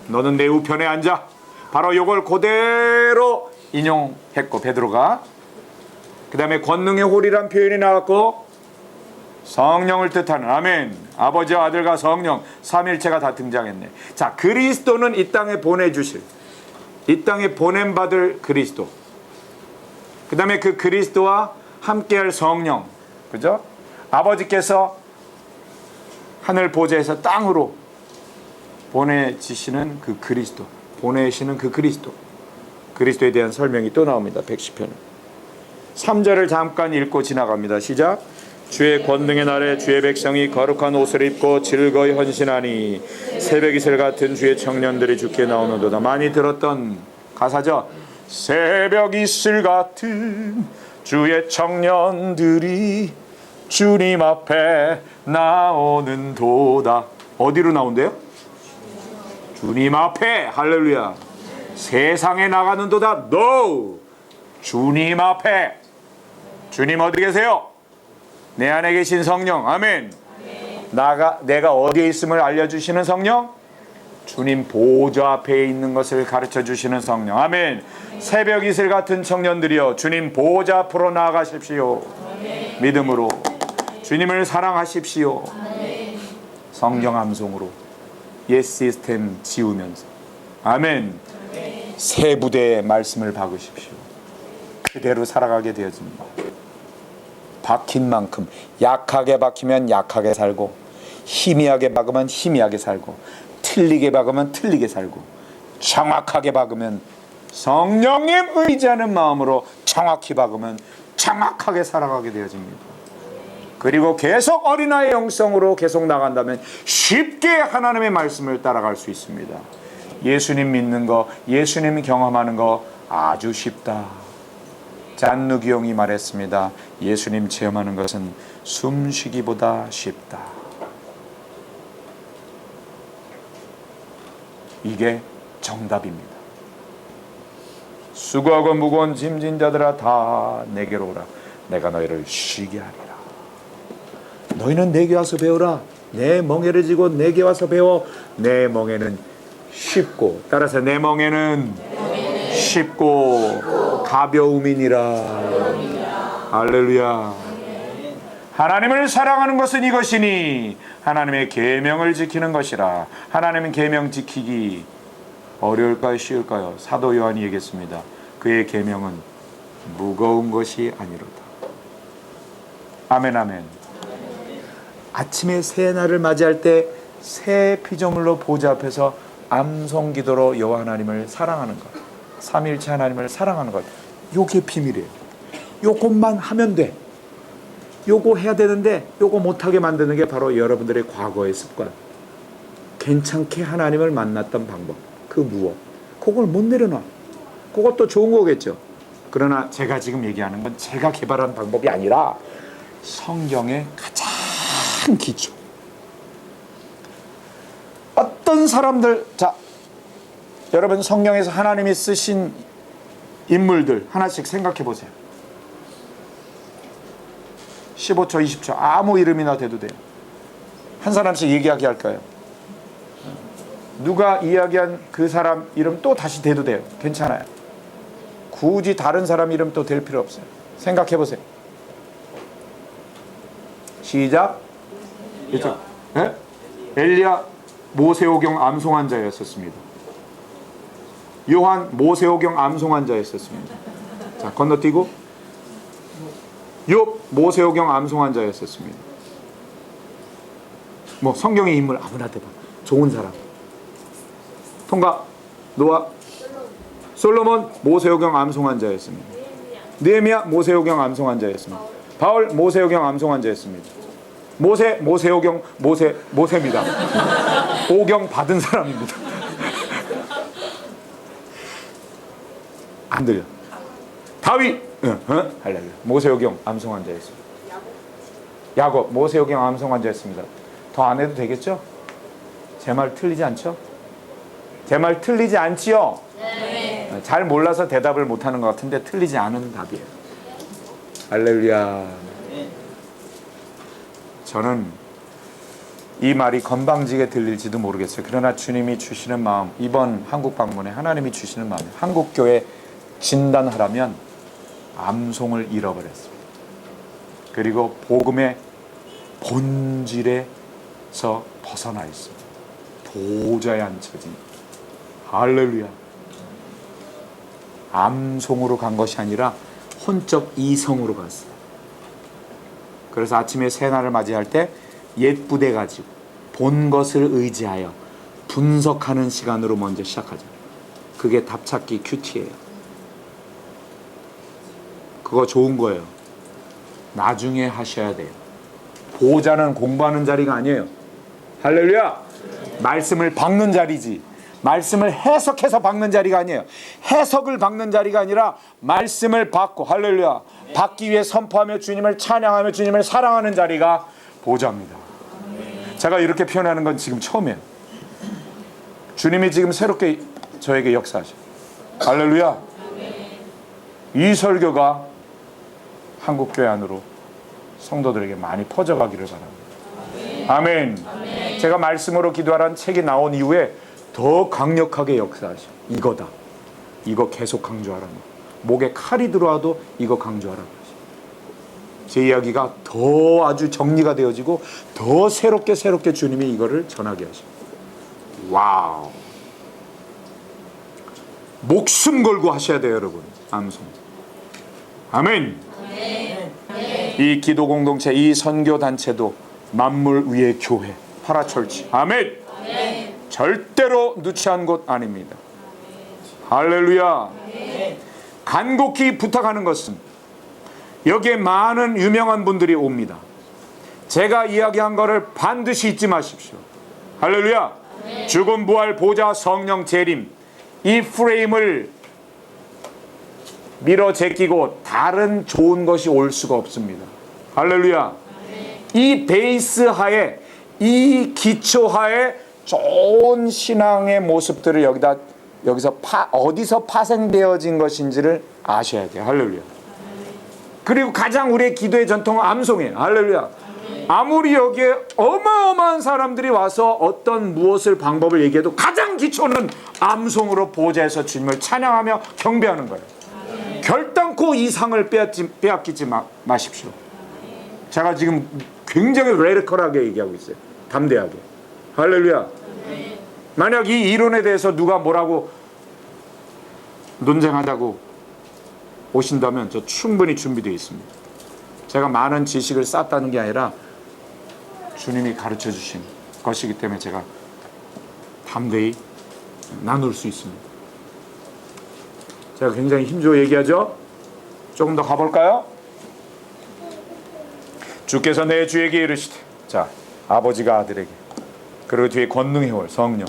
너는 내 우편에 앉아. 바로 요걸 그대로 인용했고, 베드로가 그 다음에 권능의 홀이란 표현이 나왔고, 성령을 뜻하는, 아멘, 아버지와 아들과 성령 삼일체가 다 등장했네. 자, 그리스도는 이 땅에 보내주실, 이 땅에 보냄받을 그리스도, 그 다음에 그 그리스도와 함께할 성령, 그죠? 아버지께서 하늘 보좌에서 땅으로 보내지시는 그 그리스도, 보내시는 그 그리스도, 그리스도에 대한 설명이 또 나옵니다. 110편은 3절을 잠깐 읽고 지나갑니다. 시작. 주의 권능의 날에 주의 백성이 거룩한 옷을 입고 즐거이 헌신하니 새벽 이슬 같은 주의 청년들이 주께 나오는도다. 많이 들었던 가사죠. 새벽 이슬 같은 주의 청년들이 주님 앞에 나오는 도다. 어디로 나온대요? 주님 앞에. 할렐루야. 세상에 나가는 도다. No. 주님 앞에. 주님 어디 계세요? 내 안에 계신 성령. 아멘. 내가 어디에 있음을 알려주시는 성령? 주님 보좌 앞에 있는 것을 가르쳐 주시는 성령. 아멘. 새벽 이슬 같은 청년들이여, 주님 보좌 앞으로 나아가십시오. 믿음으로 주님을 사랑하십시오. 성경 암송으로 옛 시스템 지우면서, 아멘, 새 부대의 말씀을 박으십시오. 그대로 살아가게 되어집니다. 박힌 만큼, 약하게 박히면 약하게 살고, 희미하게 박으면 희미하게 살고, 틀리게 박으면 틀리게 살고, 정확하게 박으면, 성령님 의지하는 마음으로 정확히 박으면 정확하게 살아가게 되어집니다. 그리고 계속 어린아이 영성으로 계속 나간다면 쉽게 하나님의 말씀을 따라갈 수 있습니다. 예수님 믿는 거, 예수님 경험하는 거 아주 쉽다. 잔누기 형이 말했습니다. 예수님 체험하는 것은 숨쉬기보다 쉽다. 이게 정답입니다. 수고하고 무거운 짐진 자들아 다 내게로 오라. 내가 너희를 쉬게 하리라. 너희는 내게 와서 배우라. 내 멍에를 지고 내게 와서 배워. 내 멍에는 쉽고, 따라서 내 멍에는 쉽고 가벼움이니라. 할렐루야. 하나님을 사랑하는 것은 이것이니 하나님의 계명을 지키는 것이라. 하나님의 계명 지키기 어려울까요, 쉬울까요? 사도 요한이 얘기했습니다. 그의 계명은 무거운 것이 아니로다. 아멘, 아멘. 아침에 새 날을 맞이할 때 새 피조물로 보좌 앞에서 암송 기도로 여호와 하나님을 사랑하는 것, 삼일체 하나님을 사랑하는 것, 요게 비밀이에요. 요것만 하면 돼. 요거 해야 되는데 요거 못하게 만드는 게 바로 여러분들의 과거의 습관. 괜찮게 하나님을 만났던 방법, 그 무엇, 그걸 못 내려놔. 그것도 좋은 거겠죠. 그러나 제가 지금 얘기하는 건 제가 개발한 방법이 아니라 성경의 가장 기초, 어떤 사람들, 자, 여러분 성경에서 하나님이 쓰신 인물들 하나씩 생각해 보세요. 15초, 20초 아무 이름이나 대도 돼요. 한 사람씩 얘기하게 할까요? 누가 이야기한 그 사람 이름 또 다시 대도 돼요. 괜찮아요. 굳이 다른 사람 이름 또 댈 필요 없어요. 생각해 보세요. 시작. 이쪽. 네? 엘리야 모세오경 암송 환자였었습니다. 요한 모세오경 암송 환자였었습니다. 자, 건너뛰고 욥 모세오경 암송 환자였었습니다. 뭐 성경의 인물 아무나 대봐. 좋은 사람. 통과. 노아 솔로몬 모세오경 암송 환자였습니다. 느헤미야 모세오경 암송 환자였습니다. 바울 모세오경 암송 환자였습니다. 모세오경 모세입니다. 오경 받은 사람입니다. 안 들려. 다윗 할렐루야 모세오경 암송 환자였습니다. 야곱 모세오경 암송 환자였습니다. 더 안 해도 되겠죠? 제 말 틀리지 않죠? 제 말 틀리지 않지요? 네. 잘 몰라서 대답을 못하는 것 같은데 틀리지 않은 답이에요. 할렐루야. 저는 이 말이 건방지게 들릴지도 모르겠어요. 그러나 주님이 주시는 마음, 이번 한국 방문에 하나님이 주시는 마음, 한국교회 진단하라면 암송을 잃어버렸습니다. 그리고 복음의 본질에서 벗어나 있습니다. 보좌에 앉혀진 할렐루야. 암송으로 간 것이 아니라 혼적 이성으로 갔어요. 그래서 아침에 새날을 맞이할 때 옛 부대 가지고 본 것을 의지하여 분석하는 시간으로 먼저 시작하죠. 그게 답찾기 큐티예요. 그거 좋은 거예요. 나중에 하셔야 돼요. 보호자는 공부하는 자리가 아니에요. 할렐루야. 말씀을 박는 자리지. 말씀을 해석해서 박는 자리가 아니에요. 해석을 박는 자리가 아니라 말씀을 받고 할렐루야 받기 위해 선포하며 주님을 찬양하며 주님을 사랑하는 자리가 보호자입니다. 제가 이렇게 표현하는 건 지금 처음이에요. 주님이 지금 새롭게 저에게 역사하셔. 할렐루야. 이 설교가 한국교회 안으로 성도들에게 많이 퍼져가기를 바랍니다. 아멘. 제가 말씀으로 기도하라는 책이 나온 이후에 더 강력하게 역사하셔. 이거다. 이거 계속 강조하라는 거. 목에 칼이 들어와도 이거 강조하라는 거지. 제 이야기가 더 아주 정리가 되어지고 더 새롭게 주님이 이거를 전하게 하십니다. 와우. 목숨 걸고 하셔야 돼요, 여러분. 암송. 아멘. 이 기도 공동체, 이 선교 단체도 만물 위의 교회, 파라철치. 아멘. 절대로 누추한 곳 아닙니다. 할렐루야. 간곡히 부탁하는 것은 여기에 많은 유명한 분들이 옵니다. 제가 이야기한 거를 반드시 잊지 마십시오. 할렐루야. 죽음 부활 보좌 성령 재림, 이 프레임을 밀어 제끼고 다른 좋은 것이 올 수가 없습니다. 할렐루야. 이 베이스 하에, 이 기초 하에 좋은 신앙의 모습들을 여기서 어디서 파생되어진 것인지를 아셔야 돼요. 할렐루야. 그리고 가장 우리의 기도의 전통은 암송이에요. 할렐루야. 아무리 여기에 어마어마한 사람들이 와서 어떤 무엇을 방법을 얘기해도 가장 기초는 암송으로 보좌에서 주님을 찬양하며 경배하는 거예요. 결단코 이 상을 빼앗기지 마십시오. 제가 지금 굉장히 레디컬하게 얘기하고 있어요. 담대하게. 할렐루야. 만약 이 이론에 대해서 누가 뭐라고 논쟁하자고 오신다면 저 충분히 준비되어 있습니다. 제가 많은 지식을 쌓았다는 게 아니라 주님이 가르쳐 주신 것이기 때문에 제가 담대히 나눌 수 있습니다. 제가 굉장히 힘주어 얘기하죠? 조금 더 가볼까요? 주께서 내 주에게 이르시되, 자, 아버지가 아들에게, 그리고 뒤에 권능의 홀 성령.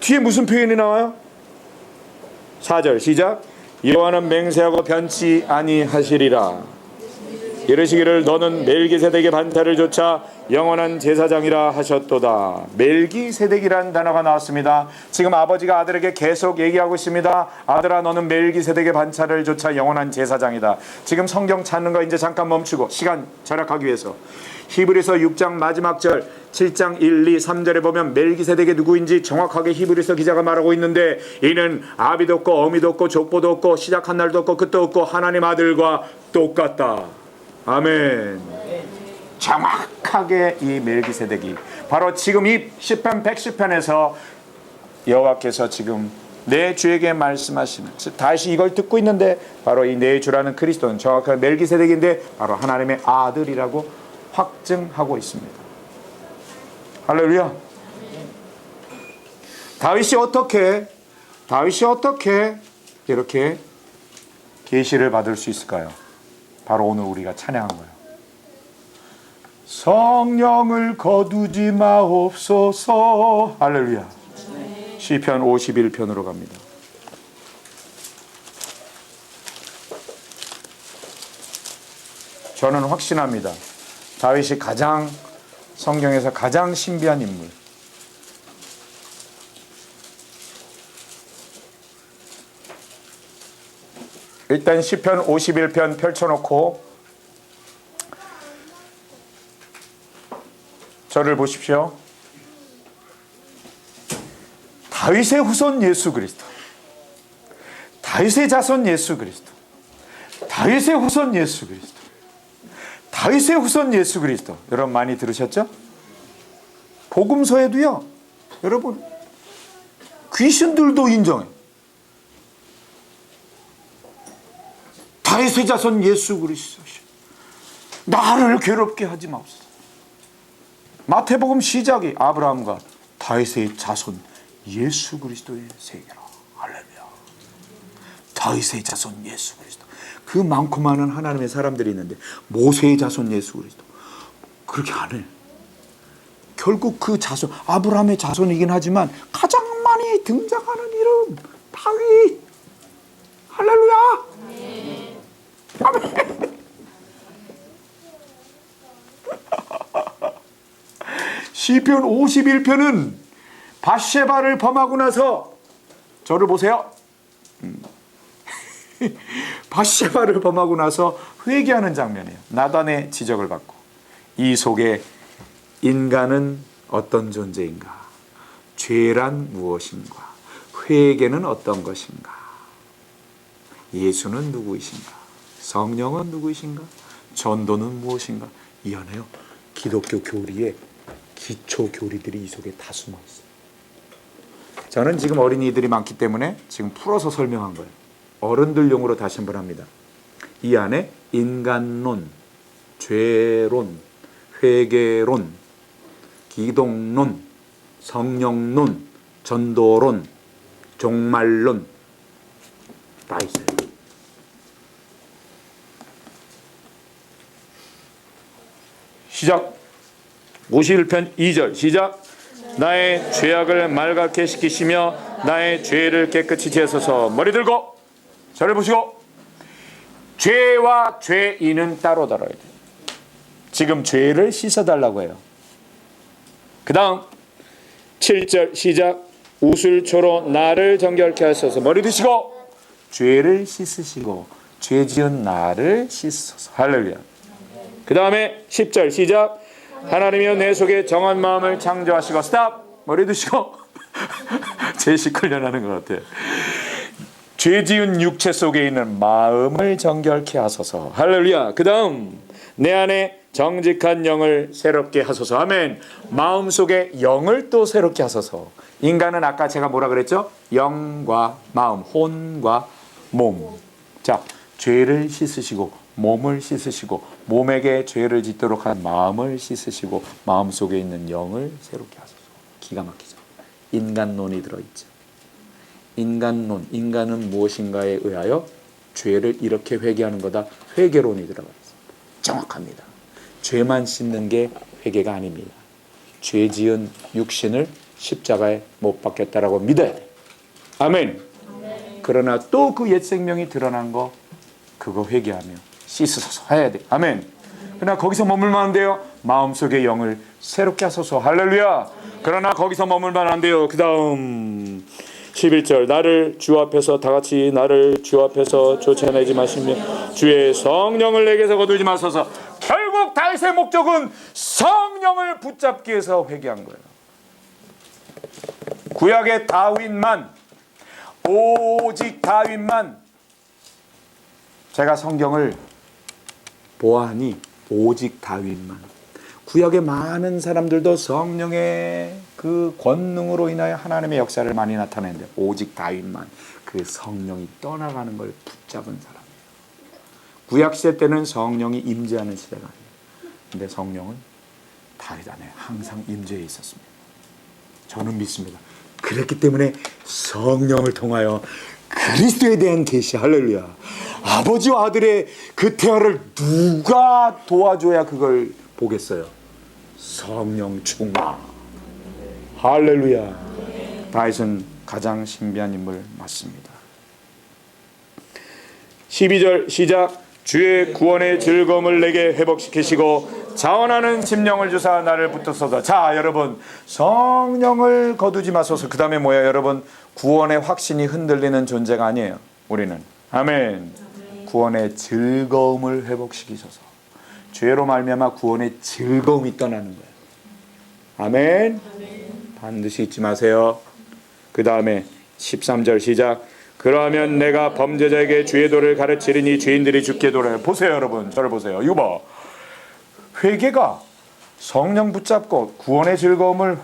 뒤에 무슨 표현이 나와요? 4절 시작. 여호와는 맹세하고 변치 아니하시리라. 이르시기를 너는 멜기세덱의 반차를 조차 영원한 제사장이라 하셨도다. 멜기세덱이라는 단어가 나왔습니다. 지금 아버지가 아들에게 계속 얘기하고 있습니다. 아들아, 너는 멜기세덱의 반차를 조차 영원한 제사장이다. 지금 성경 찾는 거 이제 잠깐 멈추고 시간 절약하기 위해서 히브리서 6장 마지막 절 7장 1, 2, 3절에 보면 멜기세덱이 누구인지 정확하게 히브리서 기자가 말하고 있는데, 이는 아비도 없고 어미도 없고 족보도 없고 시작한 날도 없고 끝도 없고 하나님 아들과 똑같다. 아멘. 정확하게 이 멜기세덱이 바로 지금 이 시편 110편에서 여호와께서 지금 내 주에게 말씀하시는, 다시 이걸 듣고 있는데 바로 이 내 주라는 그리스도는 정확하게 멜기세덱인데 바로 하나님의 아들이라고 확증하고 있습니다. 할렐루야. 다윗이 어떻게 이렇게 계시를 받을 수 있을까요? 바로 오늘 우리가 찬양한 거예요. 성령을 거두지 마옵소서. 할렐루야. 시편 51편으로 갑니다. 저는 확신합니다. 다윗이 성경에서 가장 신비한 인물. 일단 시편 51편 펼쳐놓고 저를 보십시오. 다윗의 후손 예수 그리스도, 다윗의 자손 예수 그리스도, 다윗의 후손 예수 그리스도, 다윗의 후손 예수 그리스도. 여러분 많이 들으셨죠? 복음서에도요, 여러분 귀신들도 인정해요. 다윗의 자손 예수 그리스도, 나를 괴롭게 하지 마옵소서. 마태복음 시작이 아브라함과 다윗의 자손 예수 그리스도의 세계라. 할렐루야. 다윗의 자손 예수 그리스도. 그 많고 많은 하나님의 사람들이 있는데 모세의 자손 예수 그리스도 그렇게 안 해. 결국 그 자손, 아브라함의 자손이긴 하지만 가장 많이 등장하는 이름 다윗. 할렐루야. 아멘. 시편 51편은 밧세바를 범하고 나서, 저를 보세요. 밧세바를 범하고 나서 회개하는 장면이에요. 나단의 지적을 받고. 이 속에 인간은 어떤 존재인가? 죄란 무엇인가? 회개는 어떤 것인가? 예수는 누구이신가? 성령은 누구이신가? 전도는 무엇인가? 이 안에요, 기독교 교리의 기초 교리들이 이 속에 다 숨어 있어요. 저는 지금 어린이들이 많기 때문에 지금 풀어서 설명한 거예요. 어른들용으로 다시 한번 합니다. 이 안에 인간론, 죄론, 회개론, 기독론, 성령론, 전도론, 종말론 다 있어요. 시작. 51편 2절 시작. 나의 죄악을 말갛게 시키시며 나의 죄를 깨끗이 지으소서. 머리 들고 저를 보시고. 죄와 죄인은 따로 다뤄야 돼요. 지금 죄를 씻어달라고 해요. 그 다음 7절 시작. 우슬초로 나를 정결케 하소서. 머리 드시고 죄를 씻으시고 죄 지은 나를 씻으소서. 할렐루야. 그 다음에 10절 시작. 하나님이여 내 속에 정한 마음을 창조하시고. 스탑. 머리 드시고 제식 훈련하는 것 같아요. 죄 지은 육체 속에 있는 마음을 정결케 하소서. 할렐루야. 그 다음 내 안에 정직한 영을 새롭게 하소서. 아멘. 마음 속에 영을 또 새롭게 하소서. 인간은 아까 제가 뭐라 그랬죠? 영과 마음, 혼과 몸. 자, 죄를 씻으시고 몸을 씻으시고 몸에게 죄를 짓도록 한 마음을 씻으시고 마음 속에 있는 영을 새롭게 하소서. 기가 막히죠. 인간론이 들어있죠. 인간론, 인간은 무엇인가에 의하여 죄를 이렇게 회개하는 거다. 회개론이 들어가 있습니다. 정확합니다. 죄만 씻는 게 회개가 아닙니다. 죄 지은 육신을 십자가에 못 박혔다라고 믿어야 돼. 아멘. 그러나 또 그 옛 생명이 드러난 거, 그거 회개하며 씻으소서 해야 돼. 아멘. 그러나 거기서 머물면 안 돼요. 마음속의 영을 새롭게 하소서. 할렐루야. 그러나 거기서 머물면 안 돼요. 그 다음 11절 나를 주 앞에서 다 같이 나를 주 앞에서 쫓아내지 마시며 주의 성령을 내게서 거두지 마소서. 결국 다윗의 목적은 성령을 붙잡기 위해서 회개한 거예요. 구약의 다윗만, 오직 다윗만, 제가 성경을 보아하니 오직 다윗만, 구약의 많은 사람들도 성령의 그 권능으로 인하여 하나님의 역사를 많이 나타내는데 오직 다윗만 그 성령이 떠나가는 걸 붙잡은 사람이에요. 구약 시대 때는 성령이 임재하는 시대가 아니에요. 근데 성령은 다윗 안에 항상 임재해 있었습니다. 저는 믿습니다. 그랬기 때문에 성령을 통하여 그리스도에 대한 계시, 할렐루야, 아버지와 아들의 그 대화를 누가 도와줘야 그걸 보겠어요? 성령 충만. 할렐루야. 다윗은 가장 신비한 인물 맞습니다. 12절 시작. 주의 구원의 즐거움을 내게 회복시키시고 자원하는 심령을 주사 나를 붙들소서. 자, 여러분, 성령을 거두지 마소서. 그 다음에 뭐예요? 여러분, 구원의 확신이 흔들리는 존재가 아니에요. 우리는. 아멘. 구원의 즐거움을 회복시키소서. 죄로 말미암아 구원의 즐거움이 떠나는 거예요. 아멘. 반드시 잊지 마세요. 그 다음에 13절 시작. 그러면 내가 범죄자에게 주의 도를 가르치리니 죄인들이 주께 돌아요. 보세요, 여러분. 저를 보세요. 이거 봐. 회개가 성령 붙잡고 구원의 즐거움을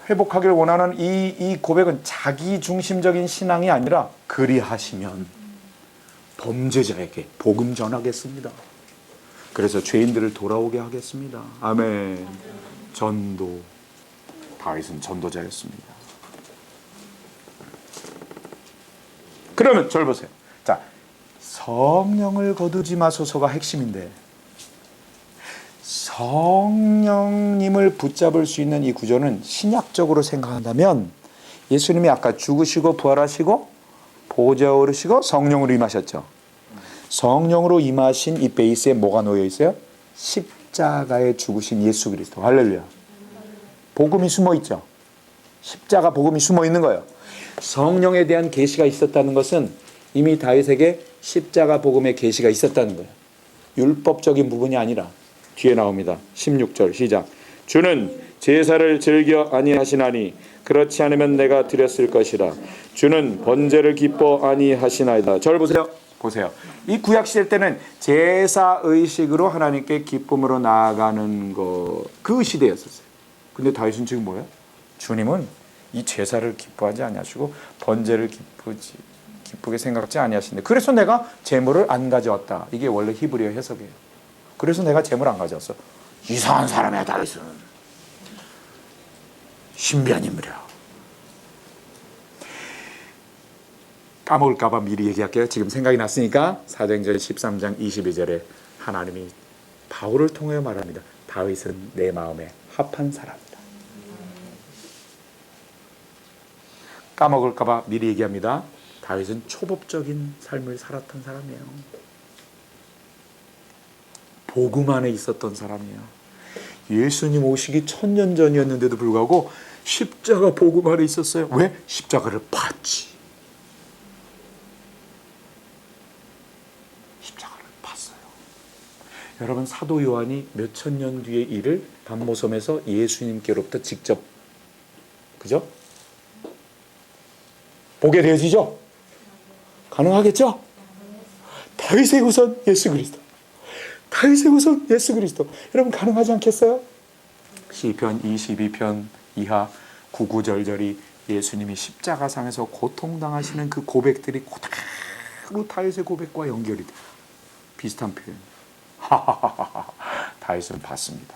회복하기를 원하는 이 고백은 자기 중심적인 신앙이 아니라 그리하시면 범죄자에게 복음 전하겠습니다. 그래서 죄인들을 돌아오게 하겠습니다. 아멘. 전도. 다윗은 전도자였습니다. 그러면 저를 보세요. 자, 성령을 거두지 마소서가 핵심인데 성령님을 붙잡을 수 있는 이 구조는 신약적으로 생각한다면 예수님이 아까 죽으시고 부활하시고 보좌에 오르시고 성령으로 임하셨죠. 성령으로 임하신 이 베이스에 뭐가 놓여 있어요? 십자가에 죽으신 예수 그리스도. 할렐루야. 복음이 숨어 있죠. 십자가 복음이 숨어 있는 거예요. 성령에 대한 계시가 있었다는 것은 이미 다윗에게 십자가 복음의 계시가 있었다는 거예요. 율법적인 부분이 아니라 뒤에 나옵니다. 16절 시작. 주는 제사를 즐겨 아니하시나니 그렇지 않으면 내가 드렸을 것이라. 주는 번제를 기뻐 아니하시나이다. 저를 보세요. 보세요. 이 구약 시대 때는 제사 의식으로 하나님께 기쁨으로 나아가는 거, 그 시대였었어요. 근데 다윗은 지금 뭐예요? 주님은 이 제사를 기뻐하지 아니하시고 번제를 기쁘게 생각지 아니하시는데 그래서 내가 제물을 안 가져왔다. 이게 원래 히브리어 해석이에요. 그래서 내가 제물 안 가져왔어. 이상한 사람이야 다윗은. 신비한 인물이야. 까먹을까 봐 미리 얘기할게요. 지금 생각이 났으니까 사도행전 13장 22절에 하나님이 바울을 통해 말합니다. 다윗은 내 마음에 합한 사람이다. 까먹을까 봐 미리 얘기합니다. 다윗은 초법적인 삶을 살았던 사람이에요. 복음 안에 있었던 사람이에요. 예수님 오시기 1000년 전이었는데도 불구하고 십자가 복음 안에 있었어요. 왜? 십자가를 봤지. 십자가를 봤어요. 여러분, 사도 요한이 몇천 년 뒤의 일을 반모섬에서 예수님께로부터 직접, 그죠? 보게 되어지죠? 가능하겠죠? 다윗의 후손 예수 그리스도. 다윗의 후손 예수 그리스도. 여러분 가능하지 않겠어요? 시편 22편 이하 9구절절이 예수님이 십자가상에서 고통당하시는 그 고백들이 그대로 다윗의 고백과 연결이 돼요. 비슷한 표현. 다윗은 봤습니다.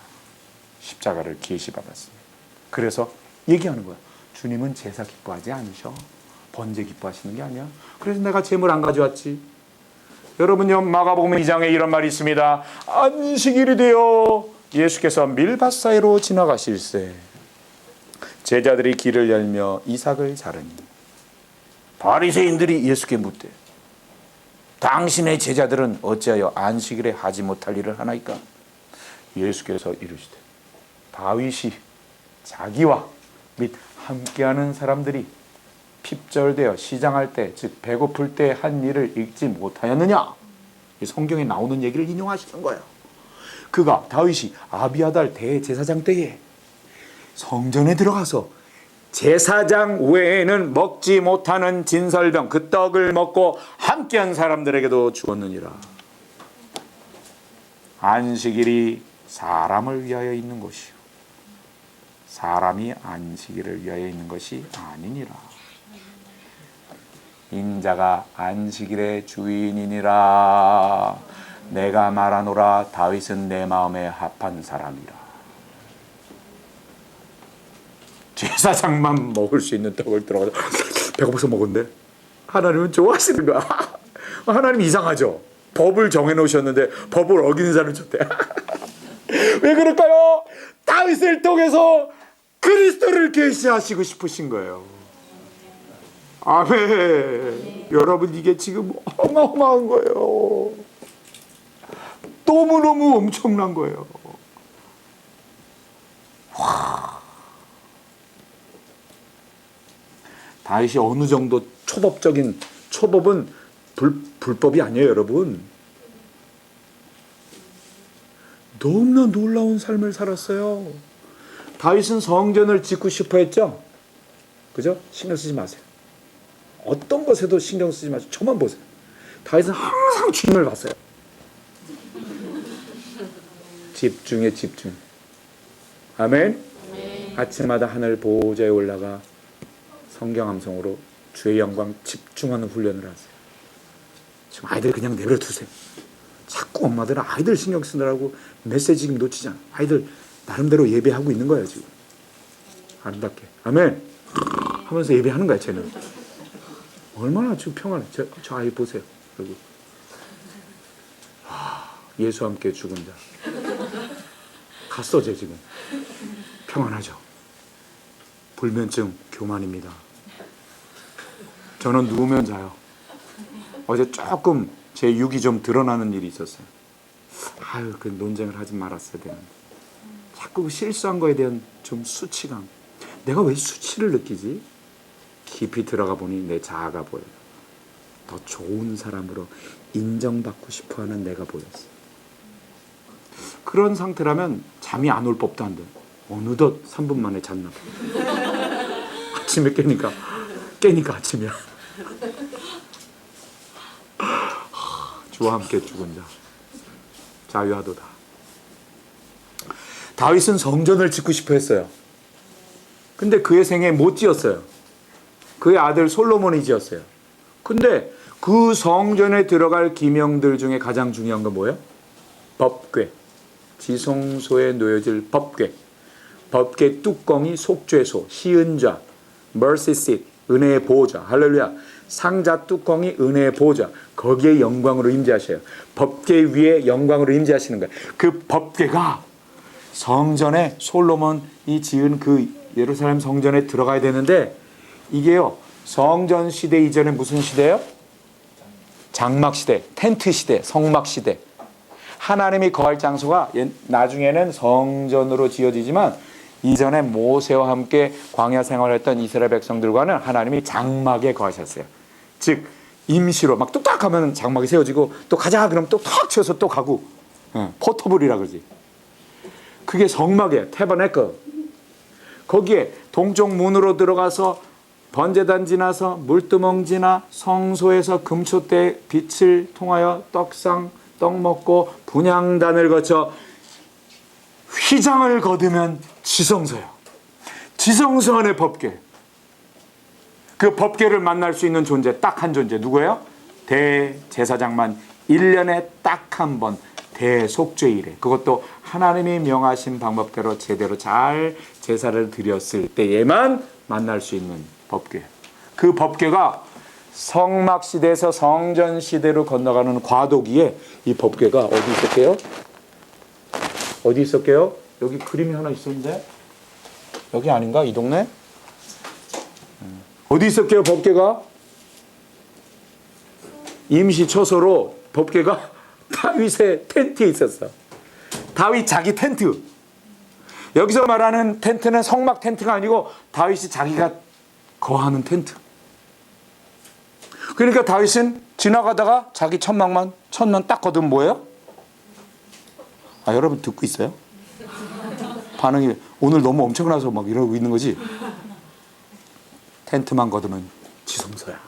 십자가를 계시받았습니다. 그래서 얘기하는 거야. 주님은 제사 기뻐하지 않으셔. 번제 기뻐하시는 게 아니야. 그래서 내가 제물 안 가져왔지. 여러분요, 마가복음 2장에 이런 말이 있습니다. 안식일이 되어 예수께서 밀밭 사이로 지나가실세 제자들이 길을 열며 이삭을 자르니 바리새인들이 예수께 묻대. 당신의 제자들은 어찌하여 안식일에 하지 못할 일을 하나이까? 예수께서 이르시되 다윗이 자기와 및 함께하는 사람들이 핍절되어 시장할 때, 즉 배고플 때 한 일을 읽지 못하였느냐? 성경에 나오는 얘기를 인용하시는 거예요. 그가 다윗이 아비아달 대제사장 때에 성전에 들어가서 제사장 외에는 먹지 못하는 진설병 그 떡을 먹고 함께한 사람들에게도 주었느니라. 안식일이 사람을 위하여 있는 것이요 사람이 안식일을 위하여 있는 것이 아니니라. 인자가 안식일의 주인이니라. 내가 말하노라. 다윗은 내 마음에 합한 사람이라. 제사장만 먹을 수 있는 떡을 들어가서 배고파서 먹은데 하나님은 좋아하시는 거야. 하나님 이상하죠. 법을 정해놓으셨는데 법을 어기는 사람을 줬대. 왜 그럴까요? 다윗을 통해서 그리스도를 계시하시고 싶으신 거예요. 아멘. 여러분 이게 지금 어마어마한 거예요. 너무너무 엄청난 거예요. 와. 다윗이 어느 정도 초법은 불법이 아니에요, 여러분. 너무나 놀라운 삶을 살았어요. 다윗은 성전을 짓고 싶어 했죠? 그죠? 신경 쓰지 마세요. 어떤 것에도 신경 쓰지 마세요. 저만 보세요. 다윗은 항상 주님을 봤어요. 집중에 집중. 아멘. 아침마다 하늘 보호자에 올라가 성경 암송으로 주의 영광 집중하는 훈련을 하세요. 지금 아이들 그냥 내버려 두세요. 자꾸 엄마들은 아이들 신경 쓰느라고 메시지 지금 놓치잖아. 아이들 나름대로 예배하고 있는 거예요 지금. 아름답게. 아멘. 하면서 예배하는 거야 쟤는. 얼마나 지금 평안해. 저 아이 보세요. 그리고 예수와 함께 죽은 자. 갔어 쟤 지금. 평안하죠. 불면증 교만입니다. 저는 누우면 자요. 어제 조금 제 육이 좀 드러나는 일이 있었어요. 아유, 그 논쟁을 하지 말았어야 되는데. 자꾸 실수한 거에 대한 좀 수치감. 내가 왜 수치를 느끼지? 깊이 들어가 보니 내 자아가 보여요. 더 좋은 사람으로 인정받고 싶어하는 내가 보였어. 그런 상태라면 잠이 안 올 법도 한데 어느덧 3분 만에 잤나 봐. 아침에 깨니까 아침이야. 주와 함께 죽은 자 자유하도다. 다윗은 성전을 짓고 싶어 했어요. 근데 그의 생에 못 지었어요. 그의 아들 솔로몬이 지었어요. 근데 그 성전에 들어갈 기명들 중에 가장 중요한 건 뭐예요? 법궤. 지성소에 놓여질 법궤. 법궤 뚜껑이 속죄소, 시은좌, mercy seat, 은혜의 보호자. 할렐루야. 상자 뚜껑이 은혜의 보호자. 거기에 영광으로 임재하셔요. 법궤 위에 영광으로 임재하시는 거예요. 그 법궤가 성전에 솔로몬이 지은 그 예루살렘 성전에 들어가야 되는데 이게요. 성전 시대 이전에 무슨 시대예요? 장막 시대, 텐트 시대, 성막 시대. 하나님이 거할 장소가 나중에는 성전으로 지어지지만 이전에 모세와 함께 광야 생활했던 이스라엘 백성들과는 하나님이 장막에 거하셨어요. 즉 임시로 막 뚝딱 하면 장막이 세워지고 또 가자 그러면 또 탁 치워서 또 가고. 포터블이라 그러지. 그게 성막이에요. 태버네클. 거기에 동쪽 문으로 들어가서 번제단 지나서 물두멍 지나 성소에서 금초대 빛을 통하여 떡상 떡 먹고 분향단을 거쳐 휘장을 거두면 지성소예요. 지성소 안의 법궤. 그 법궤를 만날 수 있는 존재 딱 한 존재 누구예요? 대제사장만 1년에 딱 한 번 대속죄일에 그것도 하나님이 명하신 방법대로 제대로 잘 제사를 드렸을 때에만 만날 수 있는 법궤. 그 법궤가 성막 시대에서 성전 시대로 건너가는 과도기에 이 법궤가 어디 있었게요? 어디 있었게요? 여기 그림이 하나 있었는데 여기 아닌가? 이 동네? 어디 있었게요? 법궤가? 임시 처소로 법궤가 다윗의 텐트에 있었어. 다윗 자기 텐트. 여기서 말하는 텐트는 성막 텐트가 아니고 다윗이 자기가 거하는 텐트. 그러니까 다윗은 지나가다가 자기 천만 딱 거두면 뭐예요? 여러분 듣고 있어요? 반응이 오늘 너무 엄청나서 막 이러고 있는 거지? 텐트만 거두면 지성소야.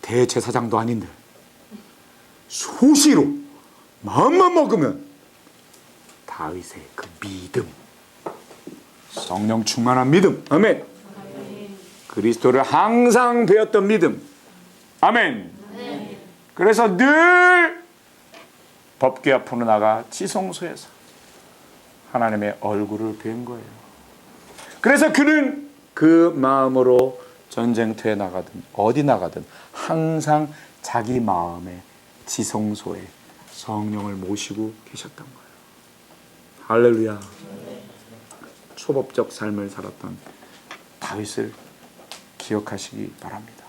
대제사장도 아닌데 수시로 마음만 먹으면 다윗의 그 믿음, 성령 충만한 믿음, 아멘. 그리스도를 항상 배웠던 믿음, 아멘. 그래서 늘 법궤 앞으로 나가 지성소에서 하나님의 얼굴을 뵌 거예요. 그래서 그는 그 마음으로 전쟁터에 나가든 어디 나가든 항상 자기 마음의 지성소에 성령을 모시고 계셨던 거예요. 할렐루야. 초법적 삶을 살았던 다윗을 기억하시기 바랍니다.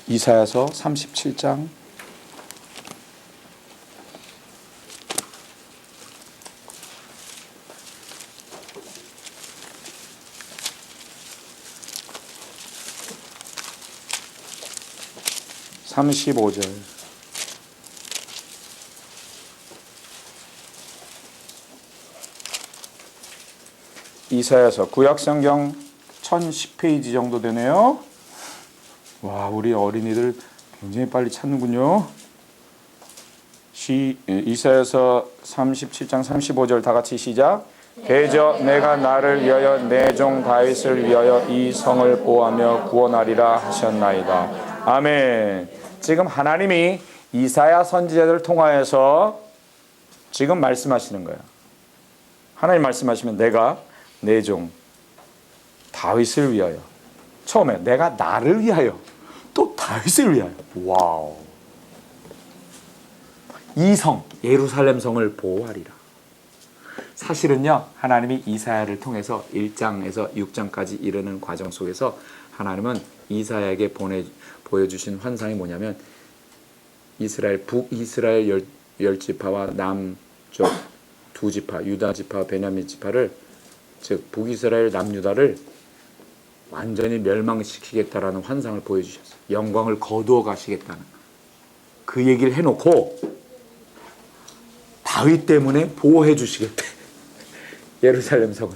이사야서 37장 35절. 이사야서 구약성경 1010페이지 정도 되네요. 와, 우리 어린이들 굉장히 빨리 찾는군요. 이사야서 37장 35절 다 같이 시작. 대저 내가 나를 위하여 내 종 다윗을 위하여 이 성을 보호하며 구원하리라 하셨나이다. 아멘. 지금 하나님이 이사야 선지자들을 통하여서 지금 말씀하시는 거예요. 하나님 말씀하시면 내가 내 종 다윗을 위하여, 처음에 내가 나를 위하여, 또 다윗을 위하여. 와우. 이 성 예루살렘 성을 보호하리라. 사실은요, 하나님이 이사야를 통해서 1장에서 6장까지 이르는 과정 속에서 하나님은 이사야에게 보여주신 환상이 뭐냐면, 이스라엘 북이스라엘 10지파와 남쪽 2지파 유다 지파 베냐민 지파를, 즉 북이스라엘 남유다를 완전히 멸망시키겠다라는 환상을 보여주셨어요. 영광을 거두어 가시겠다는 그 얘기를 해놓고 다윗 때문에 보호해 주시겠대. 예루살렘 성을.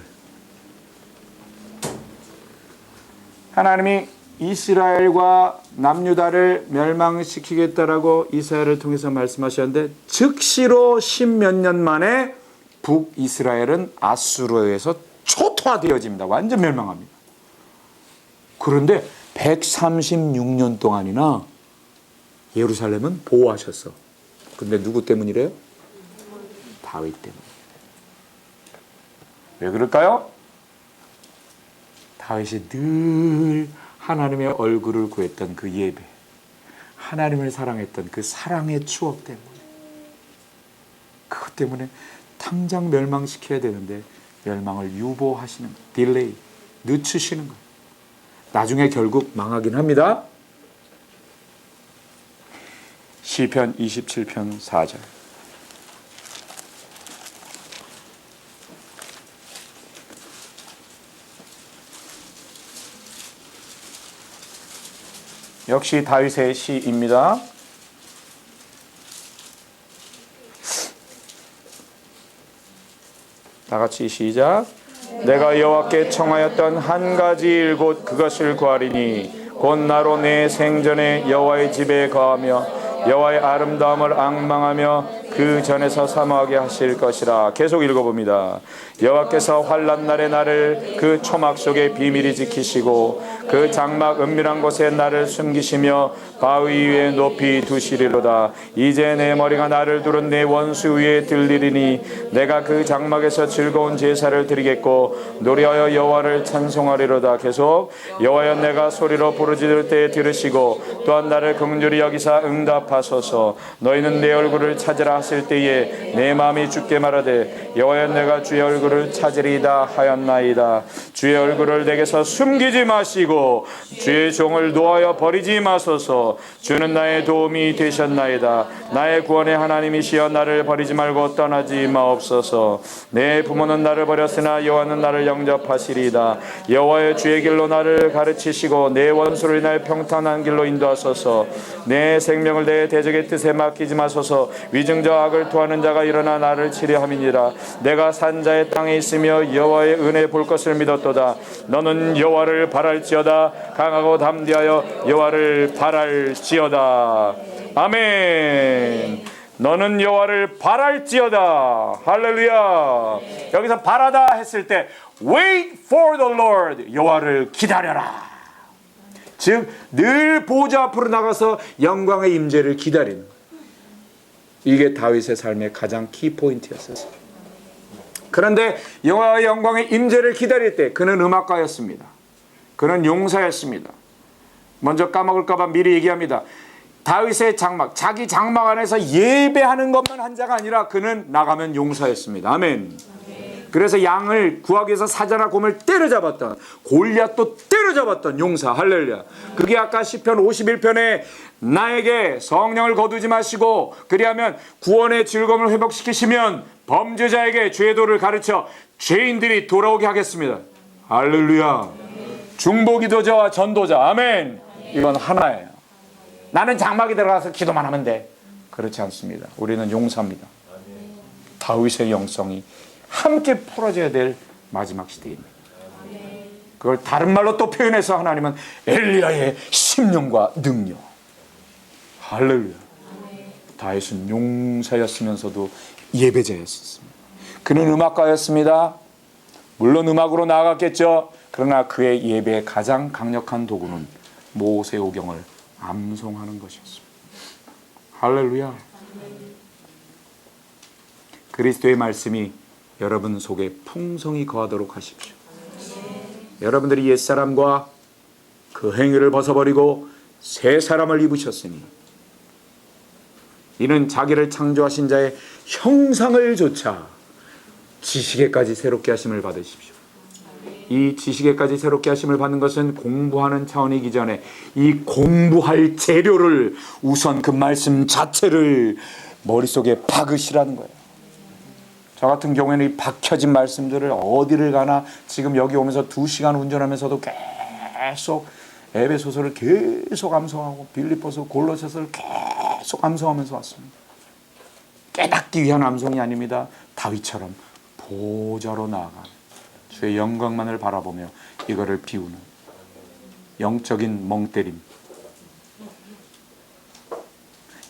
하나님이 이스라엘과 남유다를 멸망시키겠다라고 이사야를 통해서 말씀하셨는데, 즉시로 10몇 년 만에 북이스라엘은 아수르에 의해서 초토화되어집니다. 완전 멸망합니다. 그런데 136년 동안이나 예루살렘은 보호하셨어. 근데 누구 때문이래요? 다윗 때문에. 왜 그럴까요? 다윗이 늘 하나님의 얼굴을 구했던 그 예배, 하나님을 사랑했던 그 사랑의 추억 때문에, 그것 때문에 당장 멸망시켜야 되는데 멸망을 유보하시는 거예요. 딜레이, 늦추시는 거예요. 나중에 결국 망하긴 합니다. 시편 27편 4절. 역시 다윗의 시입니다. 다 같이 시작. 내가 여호와께 청하였던 한 가지 일곧 그것을 구하리니 곧 나로 내 생전에 여호와의 집에 거하며 여호와의 아름다움을 앙망하며 그 전에서 사모하게 하실 것이라. 계속 읽어봅니다. 여호와께서 환난 날에 나를 그 초막 속에 비밀히 지키시고 그 장막 은밀한 곳에 나를 숨기시며 바위 위에 높이 두시리로다. 이제 내 머리가 나를 두른 내 원수 위에 들리리니 내가 그 장막에서 즐거운 제사를 드리겠고 노래하여 여호와를 찬송하리로다. 계속. 여호와여 내가 소리로 부르짖을 때 들으시고 또한 나를 긍휼히 여기사 응답하소서. 너희는 내 얼굴을 찾으라 나왔을 때에 내 마음이 주께 말하되 여호와여 내가 주의 얼굴을 찾으리이다 하였나이다. 주의 얼굴을 내게서 숨기지 마시고 주의 종을 놓아여 버리지 마소서. 주는 나의 도움이 되셨나이다. 나의 구원의 하나님이시여 나를 버리지 말고 떠나지 마옵소서. 내 부모는 나를 버렸으나 여호와는 나를 영접하시리이다. 여호와여 주의 길로 나를 가르치시고 내 원수를 인하여 평탄한 길로 인도하소서. 내 생명을 내 대적의 뜻에 맡기지 마소서. 위증자와 악을 토하는 자가 일어나 나를 치려 함이니라. 내가 산자의 땅에 있으며 여호와의 은혜 볼 것을 믿었도다. 너는 여호와를 바랄지어다. 강하고 담대하여 여호와를 바랄지어다. 아멘. 너는 여호와를 바랄지어다. 할렐루야. 여기서 바라다 했을 때 wait for the Lord, 여호와를 기다려라. 즉 늘 보좌 앞으로 나가서 영광의 임재를 기다리는, 이게 다윗의 삶의 가장 키포인트였어요. 그런데 여호와의 영광의 임재를 기다릴 때 그는 음악가였습니다. 그는 용사였습니다. 먼저 까먹을까봐 미리 얘기합니다. 다윗의 장막, 자기 장막 안에서 예배하는 것만 한 자가 아니라 그는 나가면 용사였습니다. 아멘. 그래서 양을 구하기 위해서 사자나 곰을 때려잡았던, 골리앗도 때려잡았던 용사. 할렐루야. 그게 아까 시편 51편에 나에게 성령을 거두지 마시고 그리하면 구원의 즐거움을 회복시키시면 범죄자에게 죄의 도를 가르쳐 죄인들이 돌아오게 하겠습니다. 할렐루야. 중보기도자와 전도자. 아멘. 이건 하나예요. 나는 장막에 들어가서 기도만 하면 돼. 그렇지 않습니다. 우리는 용사입니다. 다윗의 영성이 함께 풀어져야 될 마지막 시대입니다. 그걸 다른 말로 또 표현해서 하나님은 엘리야의 심령과 능력. 할렐루야. 다윗은 용사였으면서도 예배자였습니다. 그는 음악가였습니다. 물론 음악으로 나아갔겠죠. 그러나 그의 예배의 가장 강력한 도구는 모세오경을 암송하는 것이었습니다. 할렐루야. 그리스도의 말씀이 여러분 속에 풍성히 거하도록 하십시오. 여러분들이 옛사람과 그 행위를 벗어버리고 새 사람을 입으셨으니 이는 자기를 창조하신 자의 형상을 조차 지식에까지 새롭게 하심을 받으십시오. 이 지식에까지 새롭게 하심을 받는 것은 공부하는 차원이기 전에 이 공부할 재료를 우선 그 말씀 자체를 머릿속에 박으시라는 거예요. 저 같은 경우에는 이 박혀진 말씀들을 어디를 가나 지금 여기 오면서 2시간 운전하면서도 계속 에베소서를 계속 암송하고 빌립보서 골로새서를 계속 암송하면서 왔습니다. 깨닫기 위한 암송이 아닙니다. 다윗처럼 보좌로 나아가 주의 영광만을 바라보며 이거를 비우는 영적인 멍때림,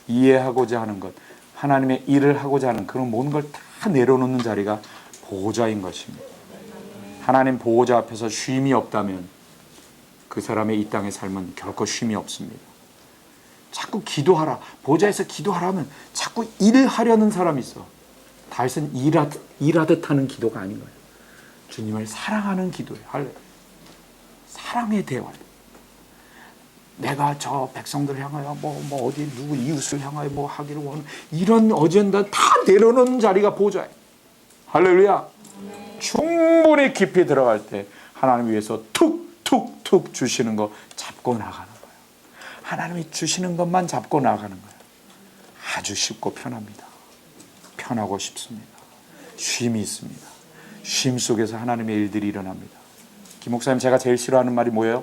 이해하고자 하는 것, 하나님의 일을 하고자 하는 그런 모든 걸 다 내려놓는 자리가 보호자인 것입니다. 하나님 보호자 앞에서 쉼이 없다면 그 사람의 이 땅의 삶은 결코 쉼이 없습니다. 자꾸 기도하라, 보호자에서 기도하라 하면 자꾸 일하려는 사람이 있어. 다윗은 일하듯 하는 기도가 아닌 거예요. 주님을 사랑하는 기도예요. 사랑의 대화. 내가 저 백성들 향하여 뭐 어디 누구 이웃을 향하여 뭐 하기를 원하는 이런 어젠다 다 내려놓는 자리가 보좌예요. 할렐루야. 충분히 깊이 들어갈 때 하나님 위해서 툭툭툭 주시는 거 잡고 나가는 거예요. 하나님이 주시는 것만 잡고 나가는 거예요. 아주 쉽고 편합니다. 편하고 쉽습니다. 쉼이 있습니다. 쉼 속에서 하나님의 일들이 일어납니다. 김 목사님, 제가 제일 싫어하는 말이 뭐예요?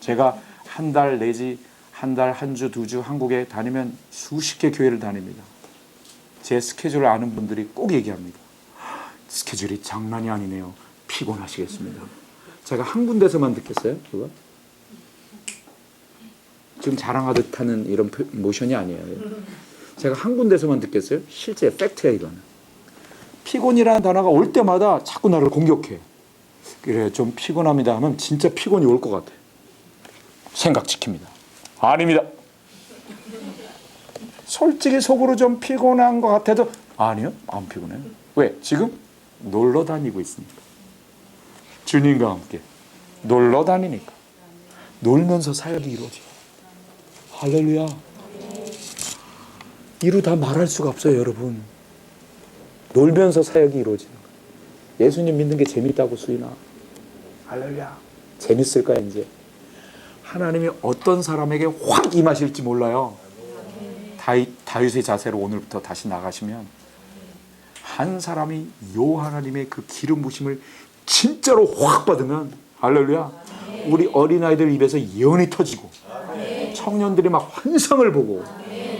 제가 한 달 내지 한 달, 한 주, 2주 한국에 다니면 수십 개 교회를 다닙니다. 제 스케줄을 아는 분들이 꼭 얘기합니다. 스케줄이 장난이 아니네요. 피곤하시겠습니다. 제가 한 군데서만 듣겠어요? 그거? 지금 자랑하듯 하는 이런 모션이 아니에요. 제가 한 군데서만 듣겠어요? 실제 팩트예요, 이거는. 피곤이라는 단어가 올 때마다 자꾸 나를 공격해. 그래, 좀 피곤합니다 하면 진짜 피곤이 올 것 같아. 생각 지킵니다. 아닙니다. 솔직히 속으로 좀 피곤한 것 같아도 아니요, 안 피곤해요. 왜? 지금 놀러 다니고 있으니까. 주님과 함께 놀러 다니니까. 놀면서 사역이 이루어져요. 할렐루야. 이루 다 말할 수가 없어요, 여러분. 놀면서 사역이 이루어지는 거예요. 예수님 믿는 게 재밌다고 수인아. 할렐루야. 재밌을 거야 이제. 하나님이 어떤 사람에게 확 임하실지 몰라요. 다윗의 자세로 오늘부터 다시 나가시면 한 사람이 요 하나님의 그 기름 부심을 진짜로 확 받으면 할렐루야. 우리 어린아이들 입에서 예언이 터지고 청년들이 막 환상을 보고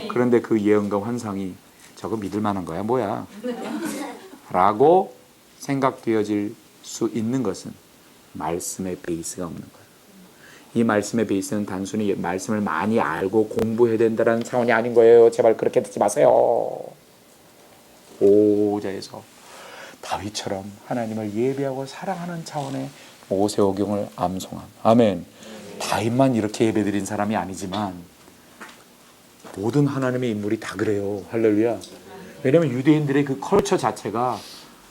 그런데 그 예언과 환상이 저거 믿을 만한 거야 뭐야 라고 생각되어질 수 있는 것은 말씀의 베이스가 없는 거예요. 이 말씀의 베이스는 단순히 말씀을 많이 알고 공부해야 된다는 차원이 아닌 거예요. 제발 그렇게 듣지 마세요. 5절에서 다윗처럼 하나님을 예배하고 사랑하는 차원의 모세오경을 암송함. 아멘. 다윗만 이렇게 예배드린 사람이 아니지만 모든 하나님의 인물이 다 그래요. 할렐루야. 왜냐하면 유대인들의 그 컬처 자체가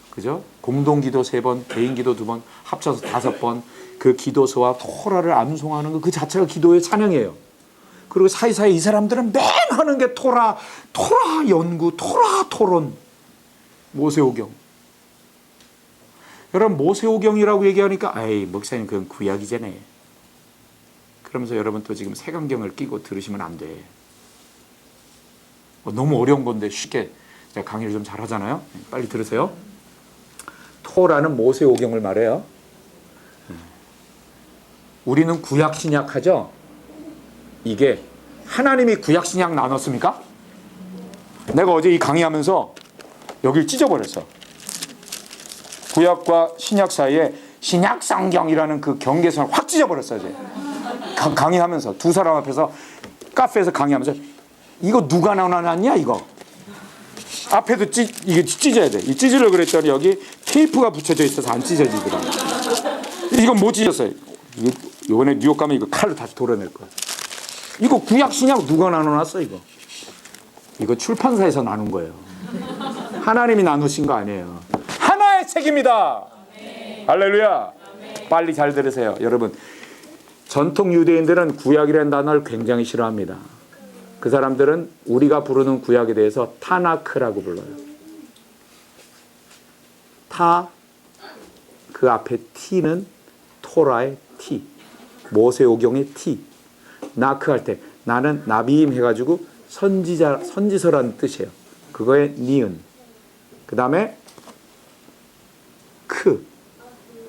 그죠? 공동기도 3번, 개인기도 2번, 합쳐서 5번 그 기도서와 토라를 암송하는 그 자체가 기도의 찬양이에요. 그리고 사이사이 이 사람들은 맨 하는 게 토라 연구, 토라 토론, 모세오경. 여러분 모세오경이라고 얘기하니까 아이 목사님 그건 구약이잖아요. 그러면서 여러분 또 지금 색안경을 끼고 들으시면 안 돼. 너무 어려운 건데 쉽게 제가 강의를 좀 잘하잖아요. 빨리 들으세요. 토라는 모세오경을 말해요. 우리는 구약 신약 하죠. 이게 하나님이 구약 신약 나눴습니까? 내가 어제 이 강의하면서 여길 찢어버렸어. 구약과 신약 사이에 신약 성경이라는 그 경계선을 확 찢어버렸어. 어제 강의하면서 두 사람 앞에서 카페에서 강의하면서 이거 누가 나눠놨냐 이거. 앞에도 이게 찢어야 돼. 이 찢으려고 그랬더니 여기 테이프가 붙여져 있어서 안 찢어지더라. 이건 못 찢었어요. 이번에 뉴욕 가면 이거 칼로 다시 도려낼 거야. 이거 구약 신약 누가 나눠놨어 이거. 이거 출판사에서 나눈 거예요. 하나님이 나누신 거 아니에요. 하나의 책입니다. 할렐루야. 빨리 잘 들으세요. 여러분 전통 유대인들은 구약이라는 단어를 굉장히 싫어합니다. 그 사람들은 우리가 부르는 구약에 대해서 타나크라고 불러요. 그 앞에 T는 토라의 T, 모세오경의 T. 나크 할 때 나는 나비임 해가지고 선지서라는 뜻이에요. 그거의 니은. 그 다음에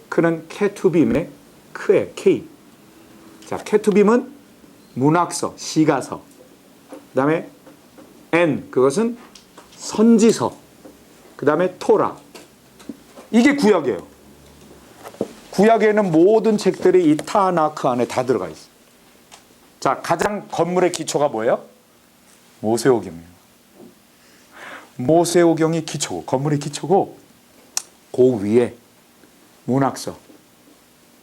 크는 케투빔의 크의 K. 자, 케투빔은 문학서, 시가서. 그 다음에 N, 그것은 선지서. 그 다음에 토라. 이게 구약이에요. 구약에는 모든 책들이 이 타나크 안에 다 들어가 있어요. 자, 가장 건물의 기초가 뭐예요? 모세오경이에요. 모세오경이 기초고, 건물의 기초고, 그 위에 문학서.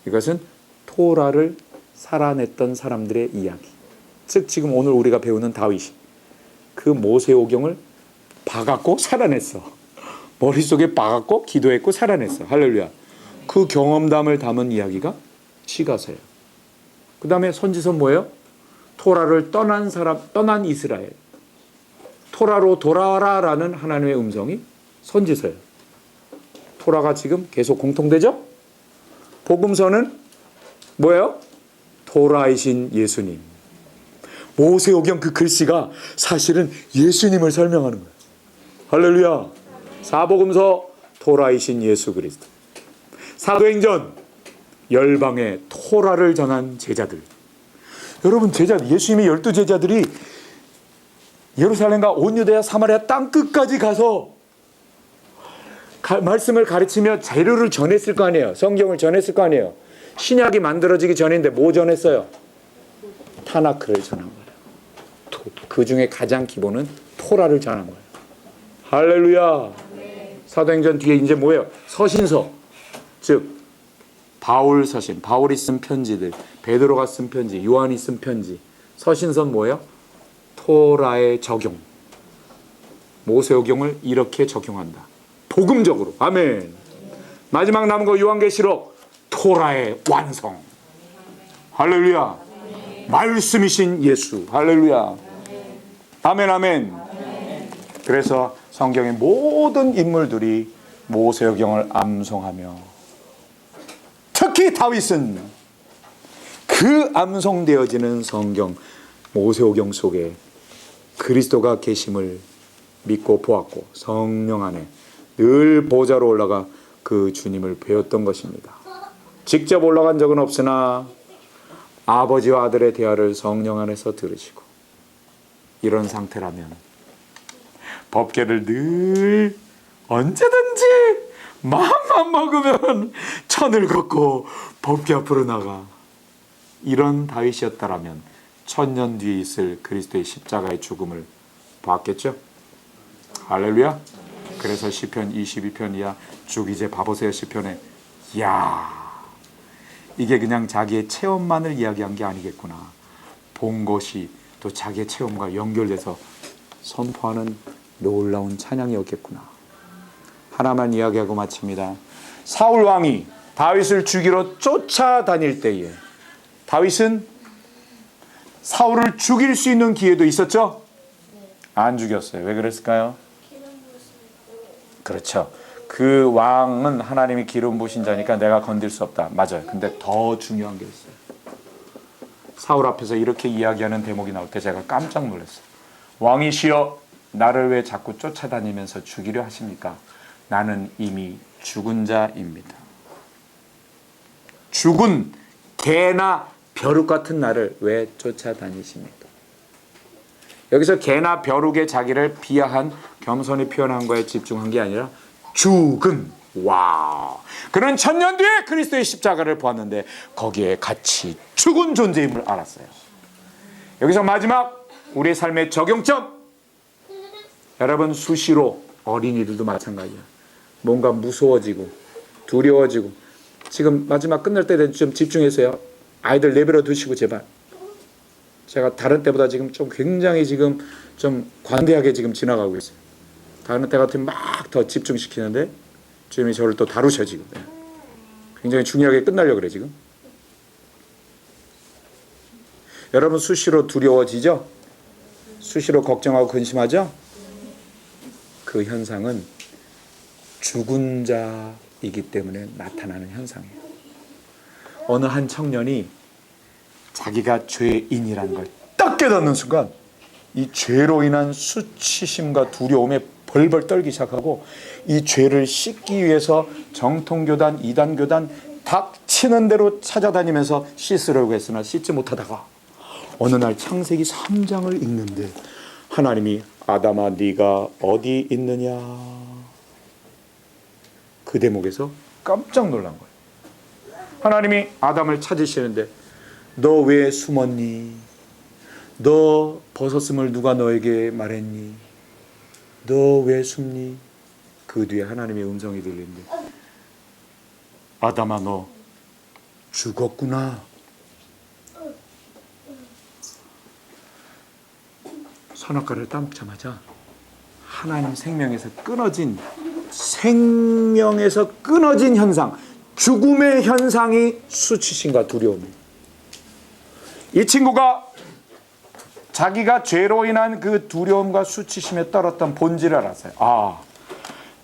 이것은 토라를 살아냈던 사람들의 이야기. 즉 지금 오늘 우리가 배우는 다윗이 그 모세오경을 박았고 살아냈어. 머릿속에 박았고 기도했고 살아냈어. 할렐루야. 그 경험담을 담은 이야기가 시가서예요. 그 다음에 선지서 뭐예요? 토라를 떠난 이스라엘. 토라로 돌아와라 라는 하나님의 음성이 선지서예요. 토라가 지금 계속 공통되죠? 복음서는 뭐예요? 토라이신 예수님. 모세오경 그 글씨가 사실은 예수님을 설명하는 거예요. 할렐루야. 사복음서 토라이신 예수 그리스도. 사도행전 열방에 토라를 전한 제자들. 여러분 예수님의 12제자들이 예루살렘과 온 유대야 사마리아 땅끝까지 가서 말씀을 가르치며 재료를 전했을 거 아니에요. 성경을 전했을 거 아니에요. 신약이 만들어지기 전인데 뭐 전했어요? 타나크를 전한 거예요. 그 중에 가장 기본은 토라를 전한 거예요. 할렐루야. 사도행전 뒤에 이제 뭐예요? 서신서. 즉 바울 서신, 바울이 쓴 편지들, 베드로가 쓴 편지, 요한이 쓴 편지. 서신서는 뭐예요? 토라의 적용. 모세오경을 이렇게 적용한다. 복음적으로. 아멘. 마지막 남은 거 요한계시록. 토라의 완성. 할렐루야. 말씀이신 예수. 할렐루야. 아멘 아멘. 그래서 성경의 모든 인물들이 모세오경을 암송하며, 특히 다윗은 그 암송되어지는 성경 모세오경 속에 그리스도가 계심을 믿고 보았고 성령 안에 늘 보좌로 올라가 그 주님을 배웠던 것입니다. 직접 올라간 적은 없으나 아버지와 아들의 대화를 성령 안에서 들으시고, 이런 상태라면 법궤를 늘 언제든지 마음만 먹으면 천을 걷고 법궤 앞으로 나가, 이런 다윗이었다라면 천년 뒤에 있을 그리스도의 십자가의 죽음을 봤겠죠. 할렐루야. 그래서 시편 22편 이하 쭉 이제 봐보세요. 시편에, 이야, 이게 그냥 자기의 체험만을 이야기한 게 아니겠구나, 본 것이 또 자기의 체험과 연결돼서 선포하는 놀라운 찬양이었겠구나. 하나만 이야기하고 마칩니다. 사울 왕이 다윗을 죽이러 쫓아다닐 때에 다윗은 사울을 죽일 수 있는 기회도 있었죠? 안 죽였어요. 왜 그랬을까요? 그렇죠. 그 왕은 하나님이 기름 부으신 자니까 내가 건들 수 없다. 맞아요. 근데 더 중요한 게 있어요. 사울 앞에서 이렇게 이야기하는 대목이 나올 때 제가 깜짝 놀랐어요. 왕이시여, 나를 왜 자꾸 쫓아다니면서 죽이려 하십니까? 나는 이미 죽은 자입니다. 죽은 개나 벼룩 같은 나를 왜 쫓아다니십니까? 여기서 개나 벼룩의 자기를 비하한 겸손히 표현한 거에 집중한 게 아니라 죽은, 와, 그는 천년 뒤에 그리스도의 십자가를 보았는데 거기에 같이 죽은 존재임을 알았어요. 여기서 마지막 우리의 삶의 적용점, 여러분 수시로 어린이들도 마찬가지야. 뭔가 무서워지고 두려워지고, 지금 마지막 끝날 때 좀 집중해서요. 아이들 내버려 두시고 제발. 제가 다른 때보다 지금 좀 굉장히 지금 좀 관대하게 지금 지나가고 있어요. 다른 때 같으면 막 더 집중시키는데 주님이 저를 또 다루셔 지금. 굉장히 중요하게 끝나려고 그래 지금. 여러분 수시로 두려워지죠? 수시로 걱정하고 근심하죠? 그 현상은 죽은 자이기 때문에 나타나는 현상이에요. 어느 한 청년이 자기가 죄인이라는 걸 딱 깨닫는 순간 이 죄로 인한 수치심과 두려움에 벌벌 떨기 시작하고, 이 죄를 씻기 위해서 정통교단, 이단교단 닥치는 대로 찾아다니면서 씻으려고 했으나 씻지 못하다가 어느 날 창세기 3장을 읽는데 하나님이 아담아 네가 어디 있느냐, 그 대목에서 깜짝 놀란 거예요. 하나님이 아담을 찾으시는데 너 왜 숨었니? 너 벗었음을 누가 너에게 말했니? 너 왜 숨니? 그 뒤에 하나님의 음성이 들리는데 아담아 너 죽었구나. 선악과를 따먹자마자 하나님 생명에서 끊어진 현상, 죽음의 현상이 수치심과 두려움이에요. 이 친구가 자기가 죄로 인한 그 두려움과 수치심에 떨었던 본질을 알았어요. 아,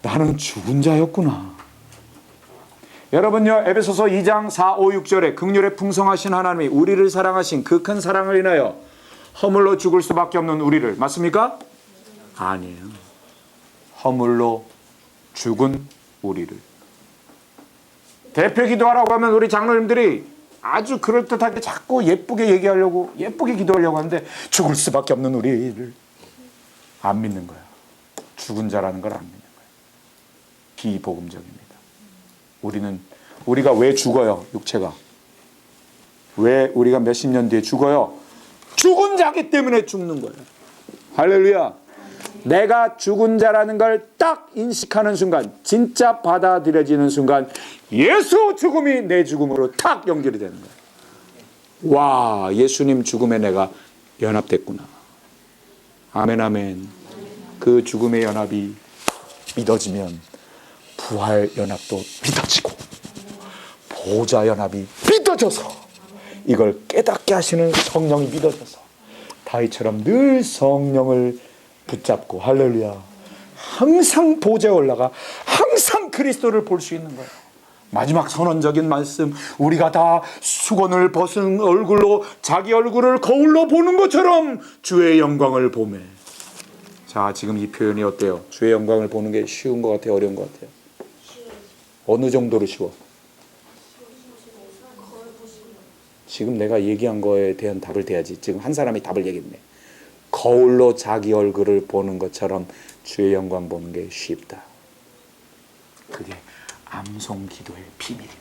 나는 죽은 자였구나. 여러분요, 에베소서 2장 4, 5, 6절에 긍휼에 풍성하신 하나님이 우리를 사랑하신 그 큰 사랑을 인하여 허물로 죽을 수밖에 없는 우리를, 맞습니까? 아니에요. 허물로 죽은 우리를. 대표 기도하라고 하면 우리 장로님들이 아주 그럴듯하게 자꾸 예쁘게 얘기하려고, 예쁘게 기도하려고 하는데 죽을 수밖에 없는 우리를 안 믿는 거야. 죽은 자라는 걸 안 믿는 거야. 비복음적입니다. 우리가 왜 죽어요? 육체가 왜 우리가 몇십 년 뒤에 죽어요? 죽은 자기 때문에 죽는 거예요. 할렐루야. 내가 죽은 자라는 걸 딱 인식하는 순간, 진짜 받아들여지는 순간 예수 죽음이 내 죽음으로 탁 연결이 되는 거예요. 와, 예수님 죽음에 내가 연합됐구나. 아멘 아멘. 그 죽음의 연합이 믿어지면 부활 연합도 믿어지고 보좌 연합이 믿어져서, 이걸 깨닫게 하시는 성령이 믿어져서 다윗처럼 늘 성령을 붙잡고 할렐루야. 항상 보좌에 올라가 항상 그리스도를 볼 수 있는 거예요. 마지막 선언적인 말씀, 우리가 다 수건을 벗은 얼굴로 자기 얼굴을 거울로 보는 것처럼 주의 영광을 보매. 자, 지금 이 표현이 어때요? 주의 영광을 보는 게 쉬운 것 같아요? 어려운 것 같아요? 어느 정도로 쉬워? 지금 내가 얘기한 거에 대한 답을 대야지. 지금 한 사람이 답을 얘기했네. 거울로 자기 얼굴을 보는 것처럼 주의 영광 보는 게 쉽다. 그게 암송 기도의 비밀입니다.